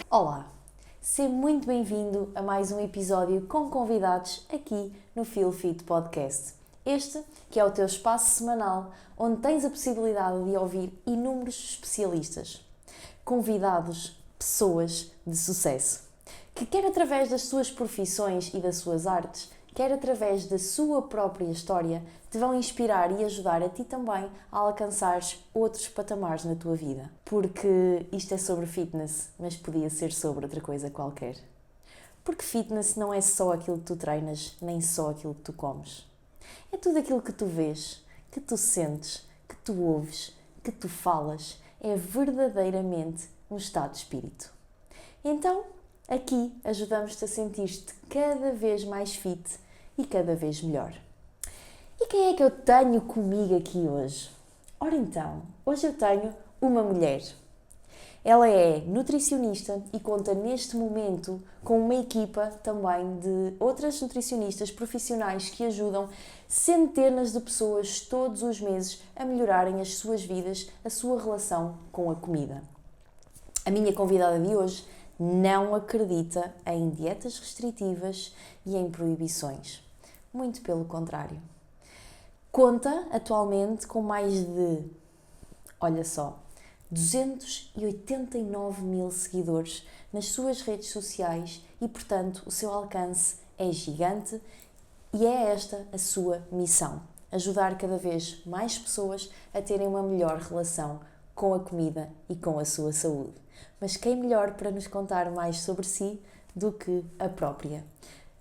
Olá, seja muito bem-vindo a mais um episódio com convidados aqui no Feel Fit Podcast. Este que é o teu espaço semanal onde tens a possibilidade de ouvir inúmeros especialistas, convidados, pessoas de sucesso, que quer através das suas profissões e das suas artes, quer através da sua própria história, te vão inspirar e ajudar a ti também a alcançares outros patamares na tua vida. Porque isto é sobre fitness, mas podia ser sobre outra coisa qualquer. Porque fitness não é só aquilo que tu treinas, nem só aquilo que tu comes. É tudo aquilo que tu vês, que tu sentes, que tu ouves, que tu falas. É verdadeiramente um estado de espírito. Então, aqui ajudamos-te a sentir-te cada vez mais fit e cada vez melhor. E quem é que eu tenho comigo aqui hoje? Ora então, hoje eu tenho uma mulher. Ela é nutricionista e conta neste momento com uma equipa também de outras nutricionistas profissionais que ajudam centenas de pessoas todos os meses a melhorarem as suas vidas, a sua relação com a comida. A minha convidada de hoje não acredita em dietas restritivas e em proibições. Muito pelo contrário. Conta atualmente com mais de, olha só, 289 mil seguidores nas suas redes sociais e, portanto, o seu alcance é gigante e é esta a sua missão: ajudar cada vez mais pessoas a terem uma melhor relação com a comida e com a sua saúde. Mas quem melhor para nos contar mais sobre si do que a própria?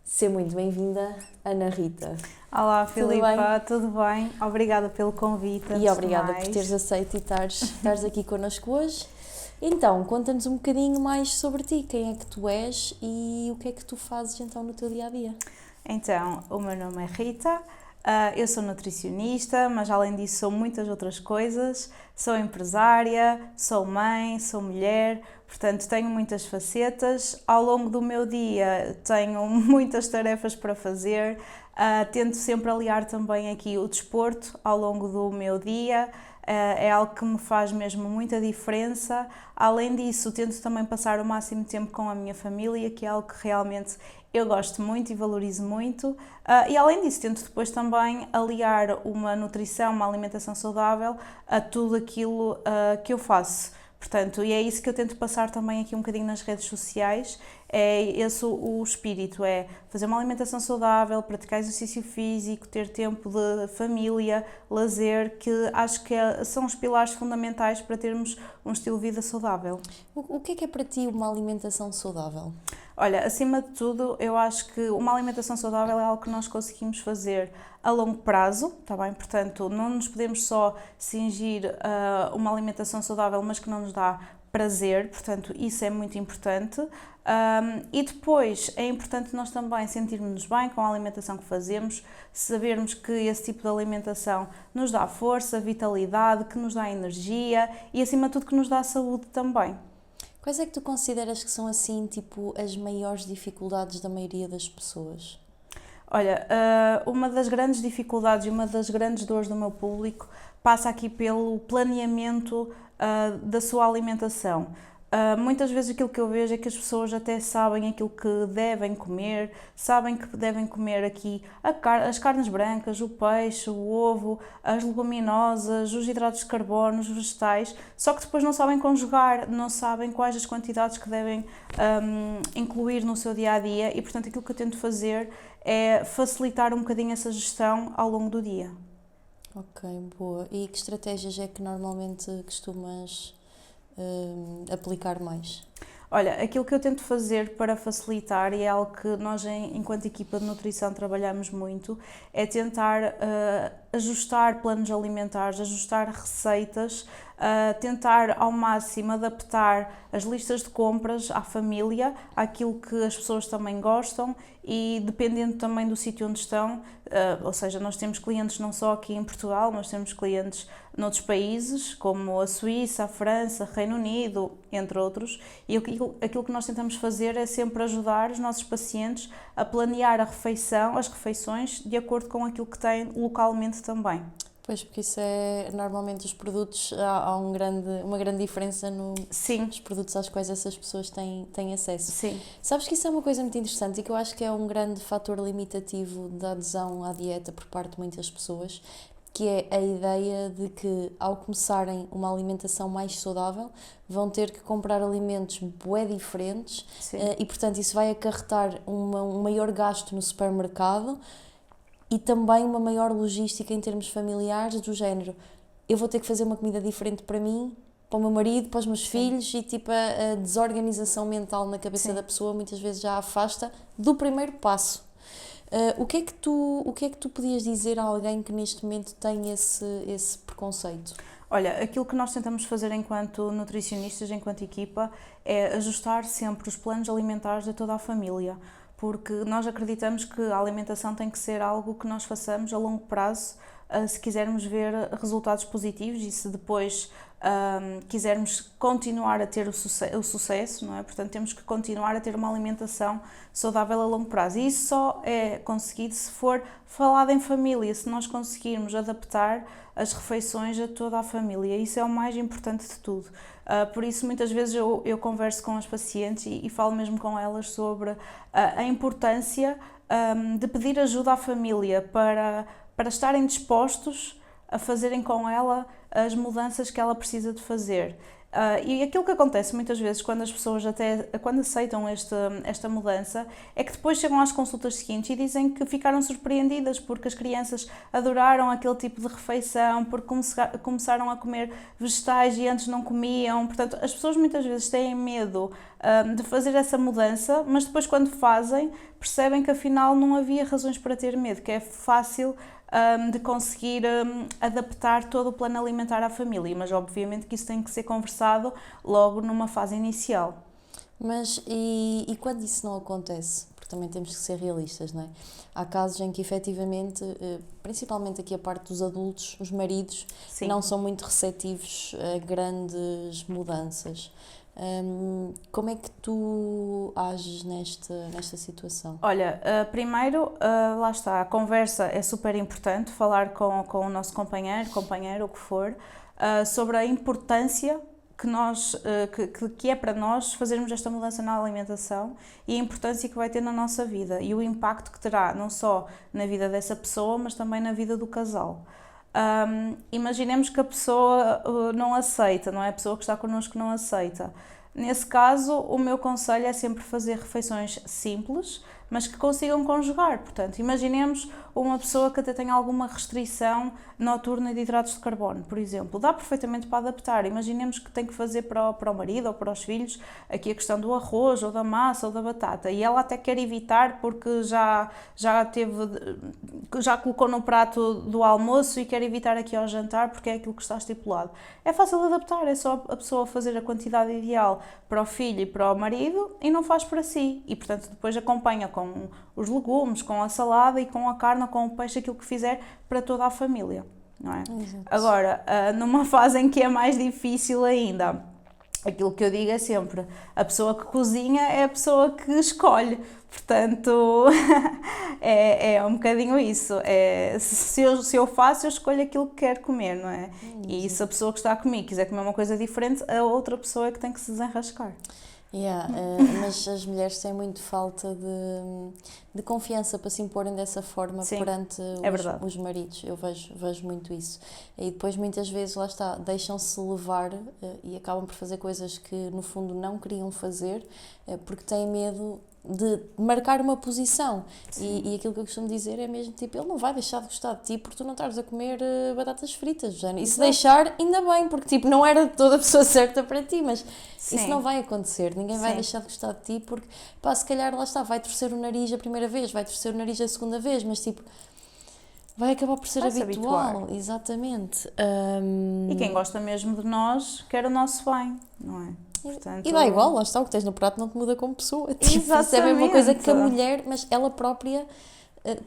Seja muito bem-vinda, Ana Rita. Olá, Filipa, tudo bem? Obrigada pelo convite. E obrigada por teres aceito e estares aqui connosco hoje. Então, conta-nos um bocadinho mais sobre ti, quem é que tu és e o que é que tu fazes então no teu dia-a-dia. Então, o meu nome é Rita, eu sou nutricionista, mas além disso sou muitas outras coisas. Sou empresária, sou mãe, sou mulher, portanto tenho muitas facetas. Ao longo do meu dia tenho muitas tarefas para fazer, tento sempre aliar também aqui o desporto ao longo do meu dia. É algo que me faz mesmo muita diferença. Além disso, tento também passar o máximo tempo com a minha família, que é algo que realmente eu gosto muito e valorizo muito. E além disso, tento depois também aliar uma nutrição, uma alimentação saudável a tudo aquilo que eu faço. Portanto, e é isso que eu tento passar também aqui um bocadinho nas redes sociais. É esse o espírito, é fazer uma alimentação saudável, praticar exercício físico, ter tempo de família, lazer, que acho que são os pilares fundamentais para termos um estilo de vida saudável. O que é para ti uma alimentação saudável? Olha, acima de tudo, eu acho que uma alimentação saudável é algo que nós conseguimos fazer a longo prazo, está bem? Portanto, não nos podemos só cingir a uma alimentação saudável, mas que não nos dá prazer, portanto, isso é muito importante. E depois é importante nós também sentirmos-nos bem com a alimentação que fazemos, sabermos que esse tipo de alimentação nos dá força, vitalidade, que nos dá energia e, acima de tudo, que nos dá saúde também. Quais é que tu consideras que são, assim, tipo, as maiores dificuldades da maioria das pessoas? Olha, uma das grandes dificuldades e uma das grandes dores do meu público passa aqui pelo planeamento da sua alimentação. Muitas vezes aquilo que eu vejo é que as pessoas até sabem aquilo que devem comer, sabem que devem comer aqui as carnes brancas, o peixe, o ovo, as leguminosas, os hidratos de carbono, os vegetais, só que depois não sabem conjugar, não sabem quais as quantidades que devem incluir no seu dia-a-dia e, portanto, aquilo que eu tento fazer é facilitar um bocadinho essa gestão ao longo do dia. Ok, boa. E que estratégias é que normalmente costumas aplicar mais? Olha, aquilo que eu tento fazer para facilitar, e é algo que nós, enquanto equipa de nutrição, trabalhamos muito, é tentar ajustar planos alimentares, ajustar receitas, tentar ao máximo adaptar as listas de compras à família, àquilo que as pessoas também gostam e dependendo também do sítio onde estão, ou seja, nós temos clientes não só aqui em Portugal, nós temos clientes noutros países, como a Suíça, a França, Reino Unido, entre outros, e aquilo que nós tentamos fazer é sempre ajudar os nossos pacientes a planear a refeição, as refeições, de acordo com aquilo que têm localmente também. Pois, porque isso é, normalmente os produtos, há uma grande diferença Sim. nos produtos aos quais essas pessoas têm acesso. Sim. Sabes que isso é uma coisa muito interessante e que eu acho que é um grande fator limitativo da adesão à dieta por parte de muitas pessoas, que é a ideia de que, ao começarem uma alimentação mais saudável, vão ter que comprar alimentos bué diferentes e, portanto, isso vai acarretar um maior gasto no supermercado e também uma maior logística em termos familiares, do género, eu vou ter que fazer uma comida diferente para mim, para o meu marido, para os meus filhos, e tipo a desorganização mental na cabeça da pessoa muitas vezes já a afasta do primeiro passo. O que é que tu podias dizer a alguém que neste momento tem esse preconceito? Olha, aquilo que nós tentamos fazer enquanto nutricionistas, enquanto equipa, é ajustar sempre os planos alimentares de toda a família, porque nós acreditamos que a alimentação tem que ser algo que nós façamos a longo prazo, se quisermos ver resultados positivos e se depois quisermos continuar a ter o sucesso, não é? Portanto, temos que continuar a ter uma alimentação saudável a longo prazo. E isso só é conseguido se for falado em família, se nós conseguirmos adaptar as refeições a toda a família. Isso é o mais importante de tudo. Por isso, muitas vezes eu converso com as pacientes e falo mesmo com elas sobre a importância de pedir ajuda à família para estarem dispostos a fazerem com ela as mudanças que ela precisa de fazer. E aquilo que acontece muitas vezes quando as pessoas quando aceitam esta mudança é que depois chegam às consultas seguintes e dizem que ficaram surpreendidas porque as crianças adoraram aquele tipo de refeição, porque começaram a comer vegetais e antes não comiam. Portanto, as pessoas muitas vezes têm medo de fazer essa mudança, mas depois quando fazem percebem que afinal não havia razões para ter medo, que é fácil de conseguir adaptar todo o plano alimentar à família, mas obviamente que isso tem que ser conversado logo numa fase inicial. Mas e quando isso não acontece? Porque também temos que ser realistas, não é? Há casos em que efetivamente, principalmente aqui a parte dos adultos, os maridos, Sim. não são muito receptivos a grandes mudanças. Como é que tu ages nesta situação? Olha, primeiro, lá está, a conversa é super importante, falar com o nosso companheiro, o que for, sobre a importância que é para nós fazermos esta mudança na alimentação e a importância que vai ter na nossa vida e o impacto que terá não só na vida dessa pessoa, mas também na vida do casal. Imaginemos que a pessoa não aceita, não é? A pessoa que está connosco não aceita. Nesse caso, o meu conselho é sempre fazer refeições simples, mas que consigam conjugar. Portanto, imaginemos uma pessoa que até tem alguma restrição noturna de hidratos de carbono, por exemplo. Dá perfeitamente para adaptar. Imaginemos que tem que fazer para o marido ou para os filhos aqui a questão do arroz, ou da massa, ou da batata. E ela até quer evitar porque já colocou no prato do almoço e quer evitar aqui ao jantar porque é aquilo que está estipulado. É fácil de adaptar, é só a pessoa fazer a quantidade ideal para o filho e para o marido e não faz para si. E, portanto, depois acompanha com os legumes, com a salada e com a carne ou com o peixe, aquilo que fizer para toda a família, não é? Exato. Agora, numa fase em que é mais difícil ainda, aquilo que eu digo é sempre, a pessoa que cozinha é a pessoa que escolhe, portanto, é um bocadinho isso, se eu faço, eu escolho aquilo que quero comer, não é? E se a pessoa que está a comer quiser comer uma coisa diferente, a outra pessoa é que tem que se desenrascar. Mas as mulheres têm muito falta de confiança para se imporem dessa forma. Sim, perante os maridos. Eu vejo muito isso. E depois muitas vezes, lá está, deixam-se levar e acabam por fazer coisas que no fundo não queriam fazer porque têm medo de marcar uma posição. E aquilo que eu costumo dizer é mesmo tipo, ele não vai deixar de gostar de ti porque tu não estás a comer batatas fritas, já. E se deixar, ainda bem, porque tipo, não era toda a pessoa certa para ti, mas isso não vai acontecer, ninguém vai deixar de gostar de ti porque, se calhar, lá está, vai torcer o nariz a primeira vez, vai torcer o nariz a segunda vez, mas tipo, vai acabar por ser habitual. Exatamente. E quem gosta mesmo de nós quer o nosso bem, não é? Portanto, e dá igual, lá está, o que tens no prato não te muda como pessoa. Tipo, isso é a mesma coisa que a mulher, mas ela própria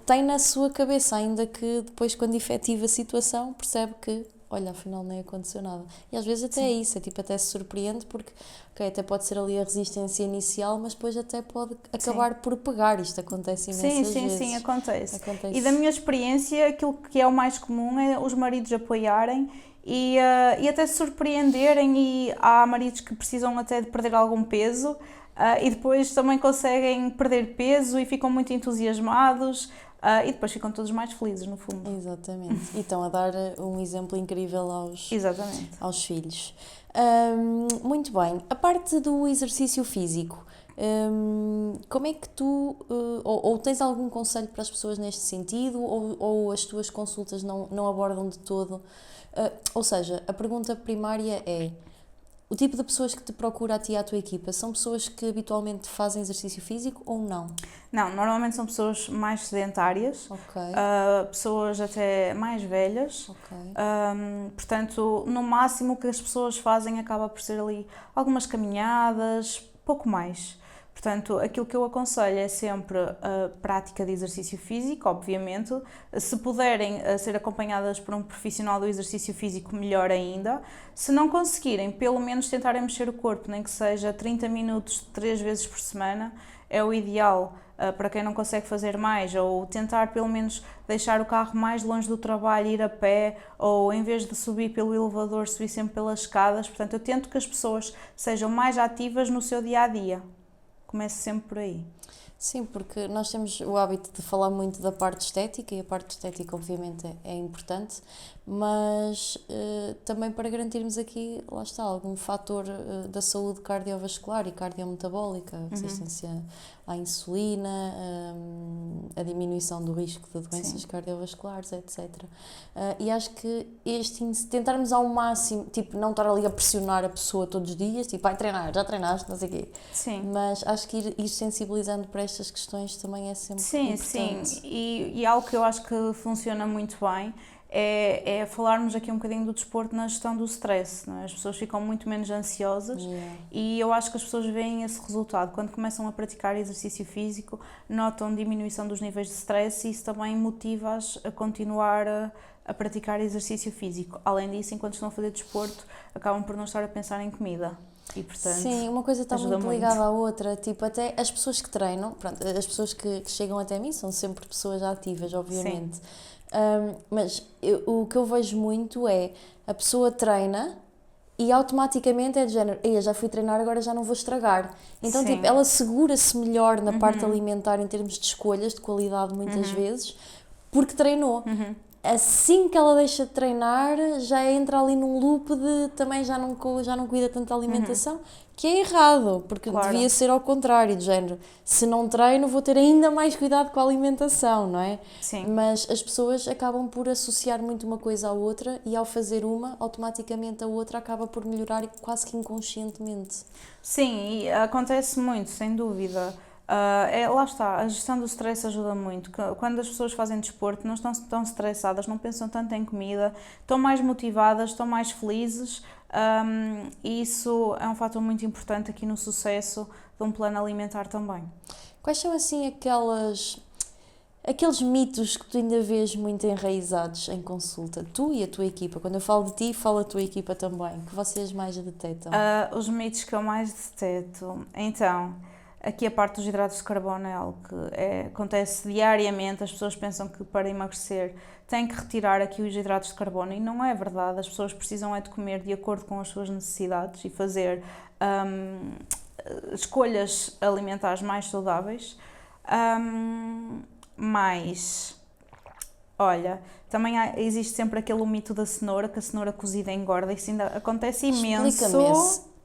tem na sua cabeça, ainda que depois, quando efetiva a situação, percebe que, olha, afinal nem aconteceu nada. E às vezes até é isso, é tipo, até se surpreende porque, ok, até pode ser ali a resistência inicial, mas depois até pode acabar por pegar. Isto acontece imensas vezes. Sim, acontece. E da minha experiência, aquilo que é o mais comum é os maridos apoiarem e até se surpreenderem, e há maridos que precisam até de perder algum peso, e depois também conseguem perder peso e ficam muito entusiasmados, e depois ficam todos mais felizes, no fundo. Exatamente. E estão a dar um exemplo incrível aos filhos. Muito bem. A parte do exercício físico, como é que tu, ou tens algum conselho para as pessoas neste sentido, ou as tuas consultas não abordam de todo? Ou seja, a pergunta primária é: o tipo de pessoas que te procura a ti e à tua equipa são pessoas que habitualmente fazem exercício físico ou não? Não, normalmente são pessoas mais sedentárias, pessoas até mais velhas, portanto, no máximo o que as pessoas fazem acaba por ser ali algumas caminhadas, pouco mais. Portanto, aquilo que eu aconselho é sempre a prática de exercício físico, obviamente. Se puderem ser acompanhadas por um profissional do exercício físico, melhor ainda. Se não conseguirem, pelo menos tentarem mexer o corpo, nem que seja 30 minutos 3 vezes por semana, é o ideal para quem não consegue fazer mais, ou tentar pelo menos deixar o carro mais longe do trabalho, ir a pé, ou em vez de subir pelo elevador, subir sempre pelas escadas. Portanto, eu tento que as pessoas sejam mais ativas no seu dia-a-dia. Comece sempre por aí. Sim, porque nós temos o hábito de falar muito da parte estética, e a parte estética obviamente é importante, mas também para garantirmos aqui, lá está, algum fator da saúde cardiovascular e cardiometabólica, resistência à insulina, a diminuição do risco de doenças cardiovasculares, etc. E acho que tentarmos ao máximo, tipo, não estar ali a pressionar a pessoa todos os dias, tipo, vai treinar, já treinaste, não sei o quê. Sim. Mas acho que ir sensibilizando para estas questões também é sempre importante. Sim, e algo que eu acho que funciona muito bem é falarmos aqui um bocadinho do desporto na gestão do stress, não é? As pessoas ficam muito menos ansiosas, e eu acho que as pessoas veem esse resultado. Quando começam a praticar exercício físico, notam diminuição dos níveis de stress, e isso também motiva-as a continuar a praticar exercício físico. Além disso, enquanto estão a fazer desporto, acabam por não estar a pensar em comida. E, portanto, sim, uma coisa está muito ligada à outra, tipo, até as pessoas que treinam, pronto, as pessoas que chegam até mim são sempre pessoas ativas, obviamente, mas o que eu vejo muito é, a pessoa treina e automaticamente é de género, eu já fui treinar, agora já não vou estragar. Então, tipo, ela segura-se melhor na parte alimentar em termos de escolhas, de qualidade muitas vezes, porque treinou. Assim que ela deixa de treinar, já entra ali num loop de também já não cuida tanto da alimentação, que é errado, porque devia ser ao contrário, de género, se não treino vou ter ainda mais cuidado com a alimentação, não é? Sim. Mas as pessoas acabam por associar muito uma coisa à outra, e ao fazer uma, automaticamente a outra acaba por melhorar quase que inconscientemente. Sim, e acontece muito, sem dúvida. Lá está, a gestão do stress ajuda muito. Quando as pessoas fazem desporto, não estão tão estressadas, não pensam tanto em comida, estão mais motivadas, estão mais felizes, e isso é um fator muito importante aqui no sucesso de um plano alimentar também. Quais são assim aqueles mitos que tu ainda vês muito enraizados em consulta? Tu e a tua equipa. Quando eu falo de ti, falo a tua equipa também. Que vocês mais detectam? Os mitos que eu mais deteto. Então, aqui a parte dos hidratos de carbono é algo que acontece diariamente. As pessoas pensam que para emagrecer têm que retirar aqui os hidratos de carbono, e não é verdade. As pessoas precisam de comer de acordo com as suas necessidades e fazer escolhas alimentares mais saudáveis. Mas, olha, também existe sempre aquele mito da cenoura, que a cenoura cozida engorda. Isso ainda acontece imenso. Explica-me esse.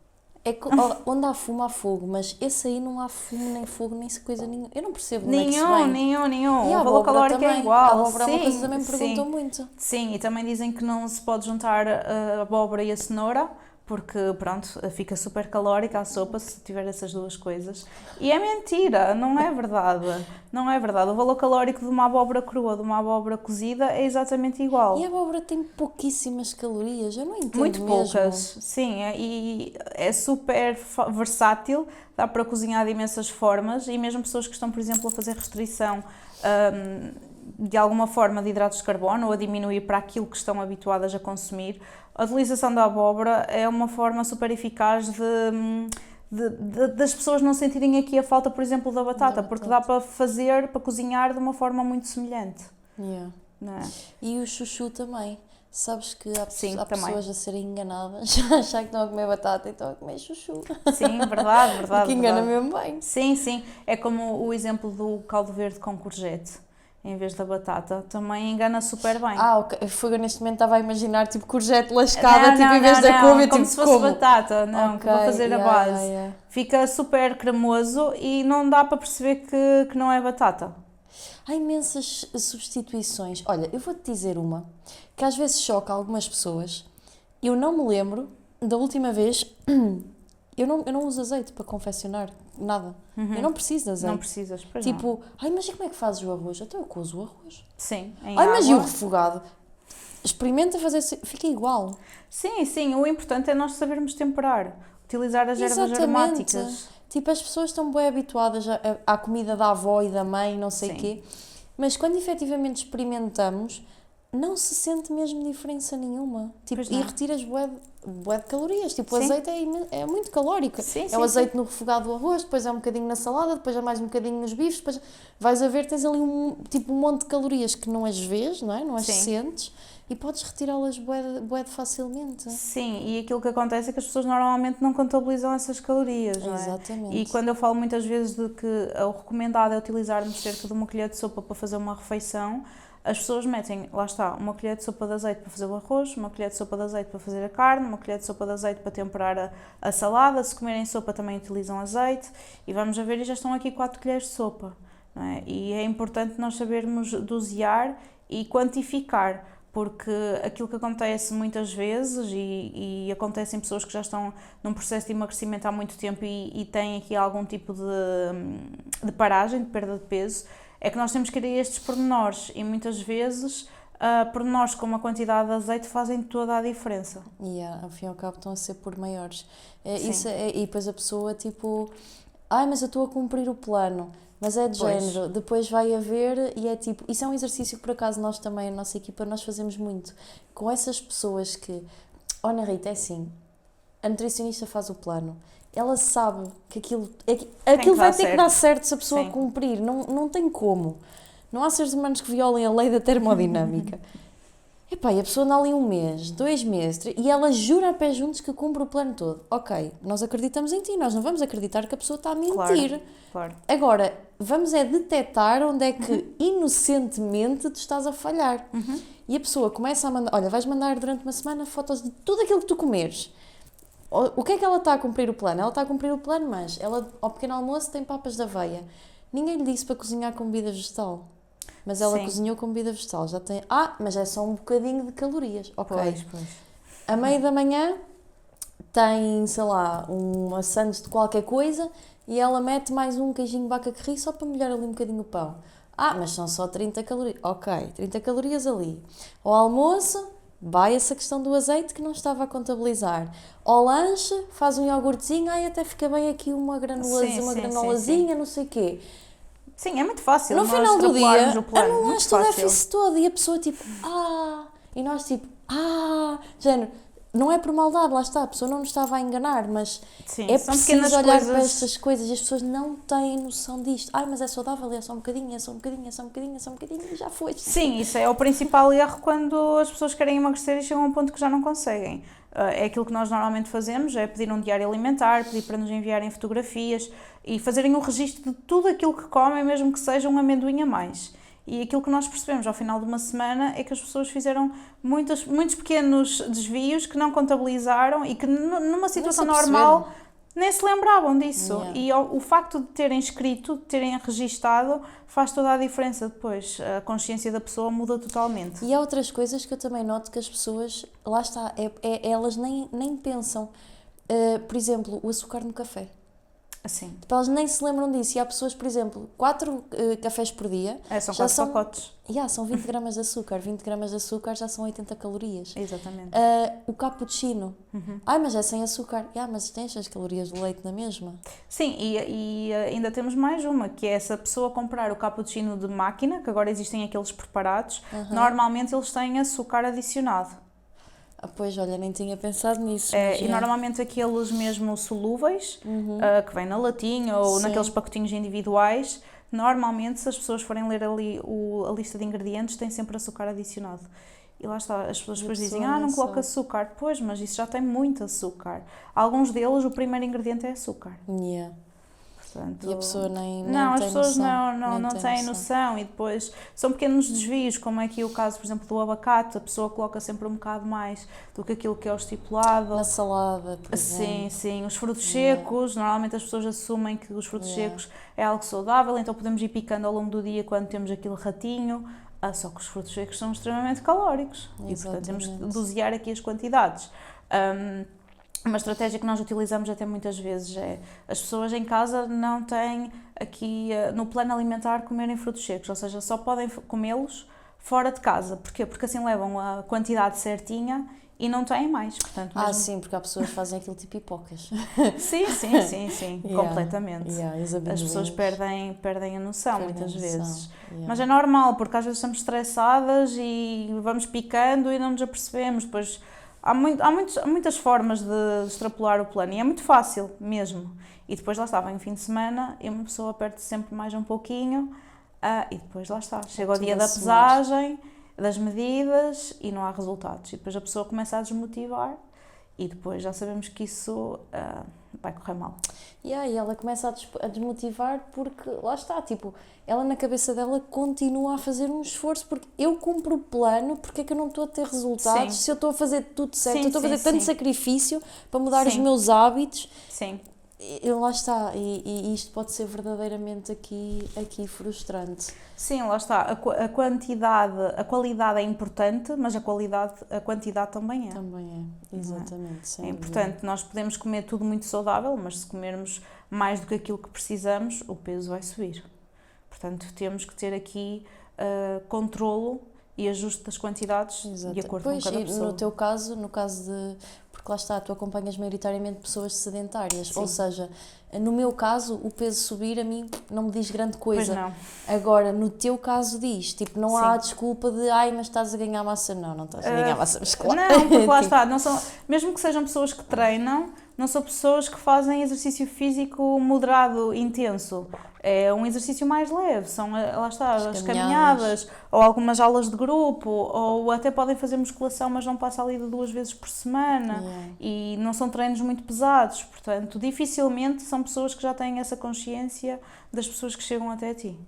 É que onde há fumo há fogo, mas esse aí não há fumo, nem fogo, nem coisa nenhuma. Eu não percebo como é que se vem. Nenhum. E O valor calórico também. é igual. A abóbora é uma coisa que também me perguntam muito. Sim, e também dizem que não se pode juntar a abóbora e a cenoura, porque, pronto, fica super calórica a sopa se tiver essas duas coisas. E é mentira, não é verdade. Não é verdade. O valor calórico de uma abóbora crua, de uma abóbora cozida, é exatamente igual. E a abóbora tem pouquíssimas calorias, eu não entendo muito mesmo. Poucas, sim, e é super versátil, dá para cozinhar de imensas formas, e mesmo pessoas que estão, por exemplo, a fazer restrição de alguma forma de hidratos de carbono ou a diminuir para aquilo que estão habituadas a consumir, a utilização da abóbora é uma forma super eficaz das pessoas não sentirem aqui a falta, por exemplo, da batata, porque dá para fazer, para cozinhar de uma forma muito semelhante. Yeah. Não é? E o chuchu também. Sabes que há Sim, pessoas a serem enganadas, a achar que estão a comer batata e estão a comer chuchu. Sim, verdade. Que engana mesmo bem. Sim. É como o exemplo do caldo verde com courgette, em vez da batata. Também engana super bem. Ok. Foi neste momento estava a imaginar tipo courgette lascada, em vez da couve, como tipo se fosse batata, não, Ok, que vou fazer a base. Fica super cremoso e não dá para perceber que não é batata. Há imensas substituições. Olha, eu vou-te dizer uma que às vezes choca algumas pessoas. Eu não me lembro da última vez. Eu não uso azeite para confeccionar nada. Eu não preciso de azeite. Não precisas, pois Tipo, mas e como é que fazes o arroz? Então eu cozo o arroz. Sim, em Mas e o água. refogado? Experimenta fazer, fica igual. Sim, o importante é nós sabermos temperar, utilizar as ervas Exatamente. aromáticas. Tipo, as pessoas estão bem habituadas à comida da avó e da mãe, não sei o quê, mas quando efetivamente experimentamos, não se sente mesmo diferença nenhuma. Tipo, e retiras bué de calorias. Tipo, o azeite é muito calórico. O azeite no refogado do arroz, depois é um bocadinho na salada, depois é mais um bocadinho nos bifes, depois vais a ver, tens ali um monte de calorias que não as vês, não é? Não as sentes. E podes retirá-las bué de facilmente. Sim, e aquilo que acontece é que as pessoas normalmente não contabilizam essas calorias, não é? Exatamente. E quando eu falo muitas vezes de que o recomendado é utilizarmos cerca de uma colher de sopa para fazer uma refeição, as pessoas metem, lá está, uma colher de sopa de azeite para fazer o arroz, uma colher de sopa de azeite para fazer a carne, uma colher de sopa de azeite para temperar a salada, se comerem sopa também utilizam azeite, e vamos a ver, e já estão aqui 4 colheres de sopa, não é? E é importante nós sabermos dosear e quantificar, porque aquilo que acontece muitas vezes, e acontece em pessoas que já estão num processo de emagrecimento há muito tempo e têm aqui algum tipo de paragem, de perda de peso, é que nós temos que ir a estes pormenores e muitas vezes pormenores como a quantidade de azeite fazem toda a diferença. E ao fim e ao cabo estão a ser por maiores. E depois a pessoa tipo, mas eu estou a cumprir o plano. Mas é de género, depois vai haver e é tipo, isso é um exercício que por acaso nós também, a nossa equipa, nós fazemos muito com essas pessoas que, Ana Rita, é assim, a nutricionista faz o plano, ela sabe que aquilo vai ter que dar certo se a pessoa cumprir, não tem como. Não há seres humanos que violem a lei da termodinâmica. E a pessoa anda ali 1 mês, 2 meses, e ela jura a pé juntos que cumpre o plano todo. Ok, nós acreditamos em ti, nós não vamos acreditar que a pessoa está a mentir. Claro. Agora, vamos detectar onde é que inocentemente tu estás a falhar. E a pessoa começa a mandar, olha, vais mandar durante uma semana fotos de tudo aquilo que tu comeres. O que é que ela está a cumprir o plano? Ela está a cumprir o plano, mas ela ao pequeno almoço tem papas de aveia. Ninguém lhe disse para cozinhar com bebida vegetal. Mas ela cozinhou com bebida vegetal, já tem... mas é só um bocadinho de calorias. Ok. Pois. A meio da manhã tem, sei lá, uma sandes de qualquer coisa e ela mete mais um queijinho vaca que ri só para molhar ali um bocadinho o pão. Mas são só 30 calorias. Ok, 30 calorias ali. Ao almoço, vai essa questão do azeite que não estava a contabilizar. Ao lanche, faz um iogurtezinho, até fica bem aqui uma granolazinha, não sei o quê. Sim, é muito fácil. No final do dia, anulaste o déficit todo e a pessoa tipo, e nós tipo, género, não é por maldade, lá está, a pessoa não nos estava a enganar, mas é preciso olhar para estas coisas e as pessoas não têm noção disto. Mas é saudável, é só um bocadinho, e já foi. Sim, isso é o principal erro quando as pessoas querem emagrecer e chegam a um ponto que já não conseguem. É aquilo que nós normalmente fazemos, é pedir um diário alimentar, pedir para nos enviarem fotografias e fazerem um registro de tudo aquilo que comem, mesmo que seja um amendoim a mais. E aquilo que nós percebemos ao final de uma semana é que as pessoas fizeram muitos pequenos desvios que não contabilizaram e que numa situação normal nem se lembravam disso. Yeah. E o facto de terem escrito, de terem registado, faz toda a diferença depois. A consciência da pessoa muda totalmente. E há outras coisas que eu também noto que as pessoas, lá está, elas nem pensam. Por exemplo, o açúcar no café. Assim. Tipo, elas nem se lembram disso. E há pessoas, por exemplo, 4 cafés por dia. São já 4 pacotes. São 20 gramas de açúcar. 20 gramas de açúcar já são 80 calorias. Exatamente. O cappuccino. Mas é sem açúcar. Mas tens as calorias do leite na mesma. Sim, e ainda temos mais uma, que é se a pessoa comprar o cappuccino de máquina, que agora existem aqueles preparados, normalmente eles têm açúcar adicionado. Pois, olha, nem tinha pensado nisso. E normalmente aqueles mesmo solúveis, que vêm na latinha ou naqueles pacotinhos individuais, normalmente se as pessoas forem ler ali a lista de ingredientes, tem sempre açúcar adicionado. E lá está, as pessoas depois dizem, não coloca açúcar. Pois, mas isso já tem muito açúcar. Alguns deles, o primeiro ingrediente é açúcar. Portanto, e a pessoa nem as tem pessoas noção. não têm noção. E depois são pequenos desvios, como é aqui o caso, por exemplo, do abacate. A pessoa coloca sempre um bocado mais do que aquilo que é o estipulado. Na salada, por exemplo. Sim. Os frutos secos, normalmente as pessoas assumem que os frutos secos é algo saudável, então podemos ir picando ao longo do dia quando temos aquele ratinho. Só que os frutos secos são extremamente calóricos. E, portanto, temos que dosear aqui as quantidades. Uma estratégia que nós utilizamos até muitas vezes é as pessoas em casa não têm aqui no plano alimentar comerem frutos secos, ou seja, só podem comê-los fora de casa. Porquê? Porque assim levam a quantidade certinha e não têm mais. Portanto, sim, porque há pessoas que fazem aquilo tipo pipocas. Sim, completamente. As pessoas perdem a noção muitas vezes. Mas é normal, porque às vezes estamos estressadas e vamos picando e não nos apercebemos. Depois há muitas formas de extrapolar o plano e é muito fácil mesmo. E depois lá está, vem o fim de semana e uma pessoa perde sempre mais um pouquinho e depois lá está, chega o dia da pesagem, das medidas e não há resultados. E depois a pessoa começa a desmotivar e depois já sabemos que isso vai correr mal. E ela começa a desmotivar porque, lá está, tipo, ela na cabeça dela continua a fazer um esforço porque eu cumpro o plano, porque é que eu não estou a ter resultados se eu estou a fazer tudo certo, eu estou a fazer tanto sacrifício para mudar os meus hábitos. Lá está, e isto pode ser verdadeiramente aqui frustrante. Sim, lá está, a qualidade é importante, mas a quantidade também é. Também é, exatamente. É importante, nós podemos comer tudo muito saudável, mas se comermos mais do que aquilo que precisamos, o peso vai subir. Portanto, temos que ter aqui controlo e ajuste das quantidades de acordo com cada pessoa. No teu caso, porque lá está, tu acompanhas maioritariamente pessoas sedentárias, ou seja, no meu caso, o peso subir a mim não me diz grande coisa. Pois não. Agora, no teu caso diz, tipo, não há desculpa de, mas estás a ganhar massa. Não estás a ganhar massa muscular. Não, porque lá está, mesmo que sejam pessoas que treinam, não são pessoas que fazem exercício físico moderado, intenso. É um exercício mais leve, são, lá está, as caminhadas, ou algumas aulas de grupo, ou até podem fazer musculação, mas não passa ali de 2 vezes por semana, e não são treinos muito pesados, portanto, dificilmente são pessoas que já têm essa consciência das pessoas que chegam até ti.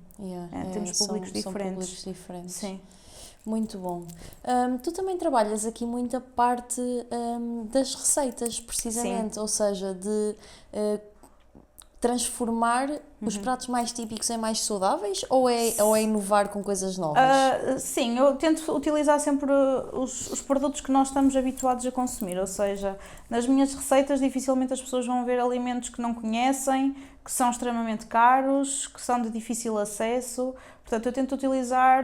Temos públicos diferentes. Sim. Muito bom. Tu também trabalhas aqui muito a parte das receitas, precisamente, ou seja, de transformar os pratos mais típicos em mais saudáveis ou é inovar com coisas novas? Sim, eu tento utilizar sempre os produtos que nós estamos habituados a consumir, ou seja, nas minhas receitas dificilmente as pessoas vão ver alimentos que não conhecem, que são extremamente caros, que são de difícil acesso, portanto eu tento utilizar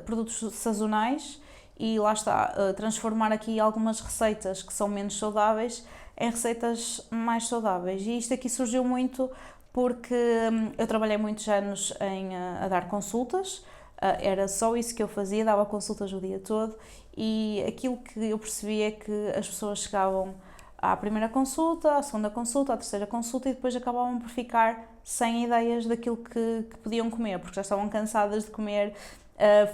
produtos sazonais e lá está, transformar aqui algumas receitas que são menos saudáveis em receitas mais saudáveis. E isto aqui surgiu muito porque eu trabalhei muitos anos a dar consultas, era só isso que eu fazia, dava consultas o dia todo e aquilo que eu percebi é que as pessoas chegavam à primeira consulta, à segunda consulta, à terceira consulta e depois acabavam por ficar sem ideias daquilo que podiam comer, porque já estavam cansadas de comer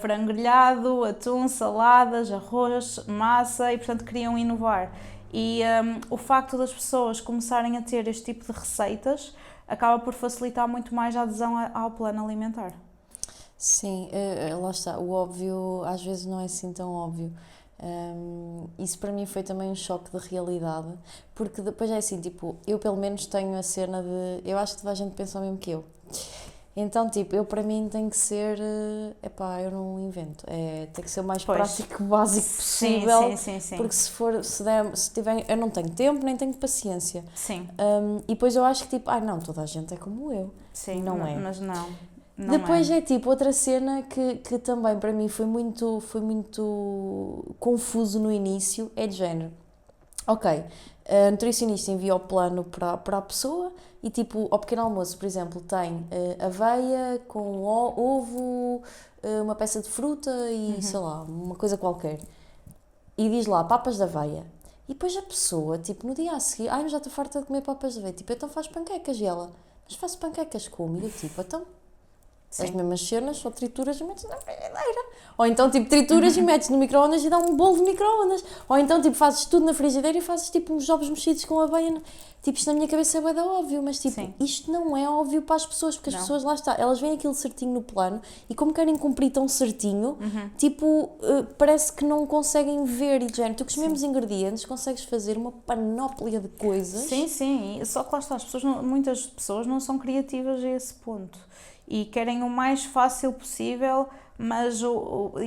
frango grelhado, atum, saladas, arroz, massa e portanto queriam inovar. E o facto das pessoas começarem a ter este tipo de receitas acaba por facilitar muito mais a adesão ao plano alimentar. Sim, lá está, o óbvio às vezes não é assim tão óbvio. Isso para mim foi também um choque de realidade, porque depois é assim, tipo, eu pelo menos tenho a cena de, eu acho que toda a gente pensa o mesmo que eu. Então, tipo, eu para mim tem que ser, eu não invento, tem que ser o mais prático, básico possível, Sim. porque se tiver, eu não tenho tempo, nem tenho paciência. Sim. E depois eu acho que tipo, não, toda a gente é como eu. Sim, não é. Mas não depois é tipo, outra cena que também para mim foi muito confuso no início, é de género. Ok, a nutricionista envia o plano para a pessoa e tipo, ao pequeno almoço, por exemplo, tem aveia com ovo, uma peça de fruta e sei lá, uma coisa qualquer. E diz lá, papas de aveia. E depois a pessoa, tipo, no dia a seguir, já estou farta de comer papas de aveia. Tipo, então faz panquecas. E ela, mas faço panquecas como? E eu tipo, então... Sim. As mesmas cenas, só trituras e metes na frigideira. Ou então, tipo, trituras e metes no micro-ondas e dá um bolo de micro-ondas. Ou então, tipo, fazes tudo na frigideira e fazes, tipo, uns ovos mexidos com aveia. Tipo, isto na minha cabeça é bué da óbvio, mas, tipo, isto não é óbvio para as pessoas, porque as pessoas, lá está, elas veem aquilo certinho no plano e como querem cumprir tão certinho, tipo, parece que não conseguem ver e, género, tu com os mesmos ingredientes consegues fazer uma panóplia de coisas. Sim, só que lá está, muitas pessoas não são criativas a esse ponto. E querem o mais fácil possível, mas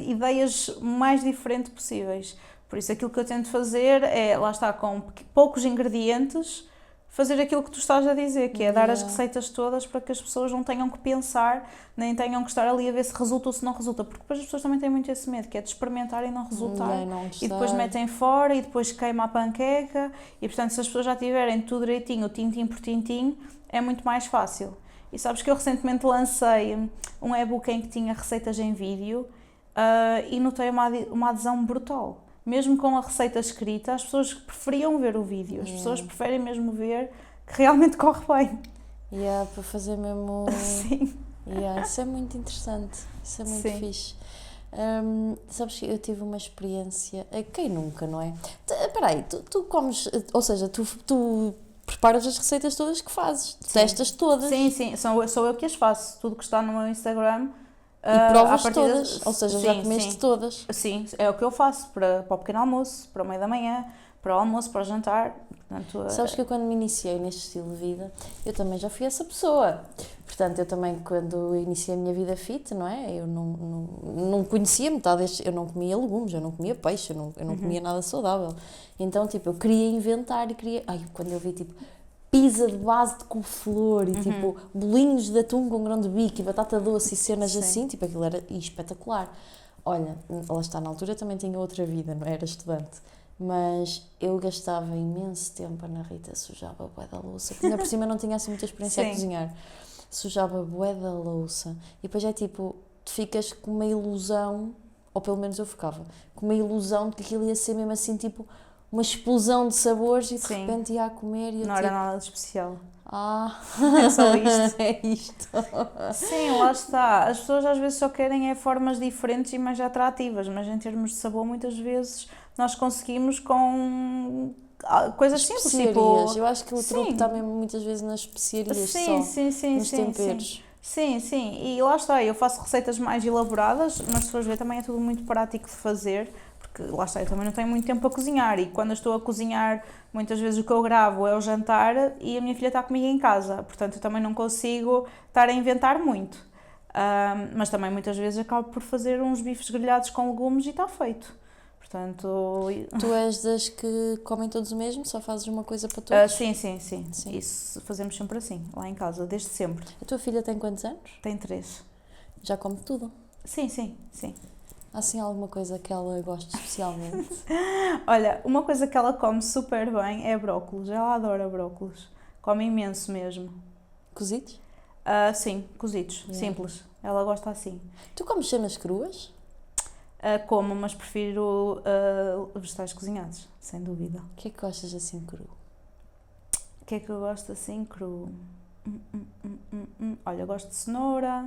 ideias o mais diferentes possíveis. Por isso aquilo que eu tento fazer é, lá está, com poucos ingredientes, fazer aquilo que tu estás a dizer, que é dar as receitas todas para que as pessoas não tenham que pensar, nem tenham que estar ali a ver se resulta ou se não resulta, porque depois as pessoas também têm muito esse medo, que é de experimentar e não resultar, e depois metem fora, e depois queima a panqueca, e portanto se as pessoas já tiverem tudo direitinho, tintim por tintim, é muito mais fácil. E sabes que eu recentemente lancei um e-book em que tinha receitas em vídeo e notei uma adesão brutal. Mesmo com a receita escrita, as pessoas preferiam ver o vídeo. As pessoas preferem mesmo ver que realmente corre bem. Para fazer mesmo... Sim. Isso é muito interessante. Isso é muito fixe. Sabes que eu tive uma experiência... Quem nunca, não é? Espera aí, tu comes... Ou seja, tu preparas as receitas todas que fazes, testas todas. Sim, sou eu que as faço. Tudo que está no meu Instagram. E provas todas, ou seja, já comeste todas. Sim, é o que eu faço para o pequeno almoço, para o meio da manhã, para o almoço, para o jantar. Portanto, sabes que eu quando me iniciei neste estilo de vida, eu também já fui essa pessoa. Portanto, eu também quando iniciei a minha vida fit, não é? Eu não conhecia metade eu não comia legumes, eu não comia peixe, eu não comia nada saudável. Então, tipo, eu queria inventar e queria... quando eu vi, tipo, pizza de base de couve-flor e, tipo, bolinhos de atum com grão de bico e batata doce e cenas assim, tipo, aquilo era espetacular. Olha, lá está, na altura também tinha outra vida, não era estudante. Mas eu gastava imenso tempo na Rita, sujava bué da louça, porque ainda por cima não tinha assim muita experiência a cozinhar. Sujava bué da louça. E depois é tipo, tu ficas com uma ilusão, ou pelo menos eu ficava, com uma ilusão de que aquilo ia ser mesmo assim, tipo, uma explosão de sabores e de repente ia a comer e eu não era nada de especial. É só isto. É isto. Sim, lá está. As pessoas às vezes só querem formas diferentes e mais atrativas, mas em termos de sabor muitas vezes nós conseguimos com coisas simples, tipo... Eu acho que o truque está mesmo muitas vezes nas especiarias nos temperos. Sim, e lá está, eu faço receitas mais elaboradas, mas se fores ver também é tudo muito prático de fazer, porque lá está, eu também não tenho muito tempo para cozinhar e quando eu estou a cozinhar, muitas vezes o que eu gravo é o jantar e a minha filha está comigo em casa, portanto eu também não consigo estar a inventar muito. Mas também muitas vezes acabo por fazer uns bifes grelhados com legumes e está feito. Portanto... Tu és das que comem todos o mesmo? Só fazes uma coisa para todos? Sim. Isso fazemos sempre assim, lá em casa, desde sempre. A tua filha tem quantos anos? Tem 3. Já come tudo? Sim. Há assim alguma coisa que ela goste especialmente? Olha, uma coisa que ela come super bem é brócolos. Ela adora brócolos. Come imenso mesmo. Cozidos? Sim, cozidos, simples. Ela gosta assim. Tu comes cenas cruas? Como, mas prefiro vegetais cozinhados, sem dúvida. O que é que gostas assim cru? O que é que eu gosto assim cru? Olha, gosto de cenoura,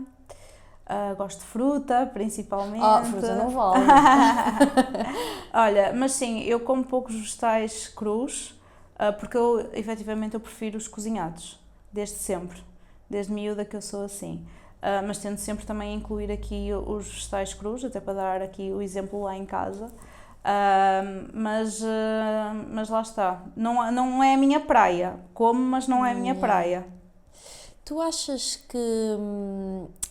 gosto de fruta, principalmente. Fruta não vale. Olha, mas sim, eu como poucos vegetais crus, porque efetivamente eu prefiro os cozinhados, desde sempre. Desde miúda que eu sou assim. Mas tento sempre também incluir aqui os vegetais crus, até para dar aqui o exemplo lá em casa. Mas lá está. Não é a minha praia. Como, mas não é a minha praia. Tu achas que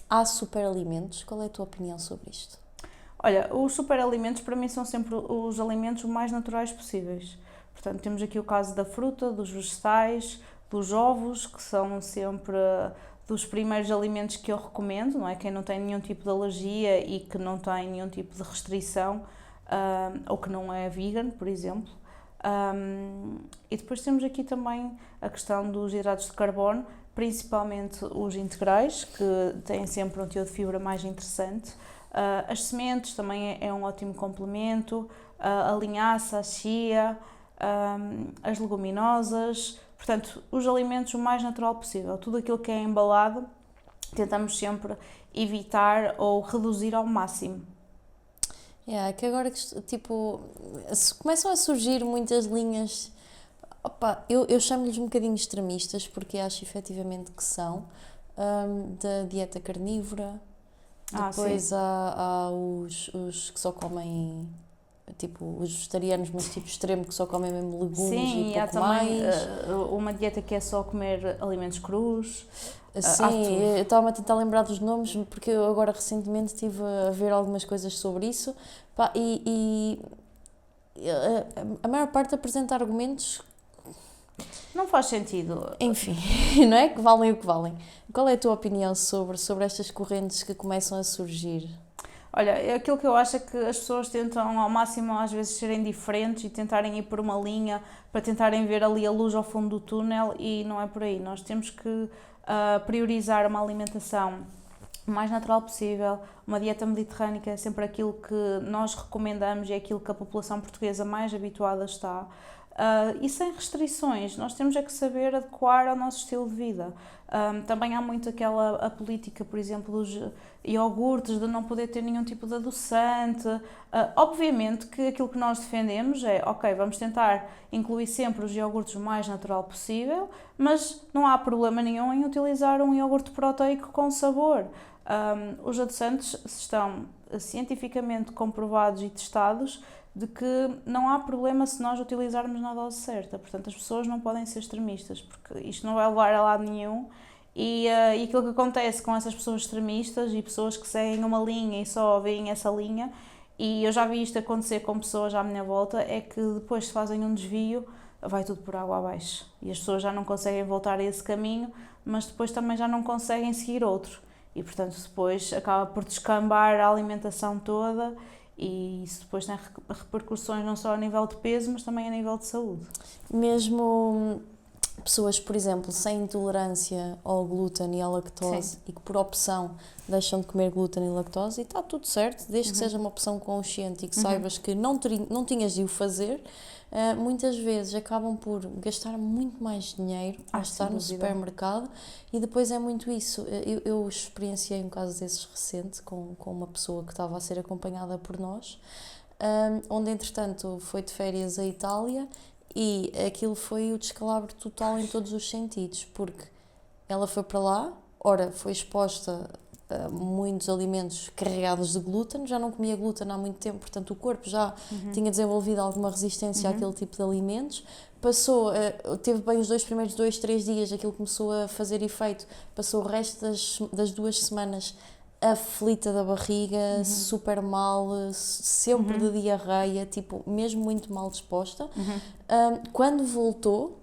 há superalimentos? Qual é a tua opinião sobre isto? Olha, os superalimentos para mim são sempre os alimentos mais naturais possíveis. Portanto, temos aqui o caso da fruta, dos vegetais, dos ovos, que são sempre dos primeiros alimentos que eu recomendo, não é? Quem não tem nenhum tipo de alergia e que não tem nenhum tipo de restrição, ou que não é vegan, por exemplo. E depois temos aqui também a questão dos hidratos de carbono, principalmente os integrais, que têm sempre um teor de fibra mais interessante. As sementes também é um ótimo complemento, a linhaça, a chia, as leguminosas, portanto, os alimentos o mais natural possível. Tudo aquilo que é embalado, tentamos sempre evitar ou reduzir ao máximo. Que agora, tipo, começam a surgir muitas linhas, opa, eu chamo-lhes um bocadinho extremistas, porque acho efetivamente que são, da dieta carnívora. Depois há os que só comem, tipo, os vegetarianos, mas tipo extremo, que só comem mesmo legumes e pouco há também mais. uma dieta que é só comer alimentos crus. Sim, eu estava-me a tentar lembrar dos nomes, porque eu agora recentemente estive a ver algumas coisas sobre isso, pá, e a maior parte apresenta argumentos. Não faz sentido. Enfim, não é? Que valem o que valem. Qual é a tua opinião sobre estas correntes que começam a surgir? Olha, aquilo que eu acho é que as pessoas tentam ao máximo às vezes serem diferentes e tentarem ir por uma linha para tentarem ver ali a luz ao fundo do túnel, e não é por aí. Nós temos que priorizar uma alimentação o mais natural possível. Uma dieta mediterrânica é sempre aquilo que nós recomendamos e é aquilo que a população portuguesa mais habituada está. E sem restrições, nós temos é que saber adequar ao nosso estilo de vida. Também há muito a política, por exemplo, dos iogurtes, de não poder ter nenhum tipo de adoçante. Obviamente que aquilo que nós defendemos é, ok, vamos tentar incluir sempre os iogurtes o mais natural possível, mas não há problema nenhum em utilizar um iogurte proteico com sabor. Os adoçantes estão cientificamente comprovados e testados de que não há problema se nós utilizarmos na dose certa. Portanto, as pessoas não podem ser extremistas, porque isto não vai levar a lado nenhum. E aquilo que acontece com essas pessoas extremistas e pessoas que seguem uma linha e só veem essa linha, e eu já vi isto acontecer com pessoas à minha volta, é que depois se fazem um desvio, vai tudo por água abaixo. E as pessoas já não conseguem voltar a esse caminho, mas depois também já não conseguem seguir outro. E, portanto, depois acaba por descambar a alimentação toda, e isso depois tem repercussões não só a nível de peso, mas também a nível de saúde. Mesmo pessoas, por exemplo, sem intolerância ao glúten e à lactose, sim, e que por opção deixam de comer glúten e lactose, e está tudo certo, desde que seja uma opção consciente e que saibas que não tinhas de o fazer, muitas vezes acabam por gastar muito mais dinheiro a estar no supermercado, e depois é muito isso. Eu experienciei um caso desses recente com uma pessoa que estava a ser acompanhada por nós, onde entretanto foi de férias à Itália, e aquilo foi o descalabro total em todos os sentidos, porque ela foi para lá, ora, foi exposta a muitos alimentos carregados de glúten, já não comia glúten há muito tempo, portanto o corpo já tinha desenvolvido alguma resistência àquele tipo de alimentos. Teve bem os primeiros 2-3 dias, aquilo começou a fazer efeito, passou o resto das 2 semanas aflita da barriga, super mal, sempre de diarreia, tipo, mesmo muito mal disposta. Quando voltou,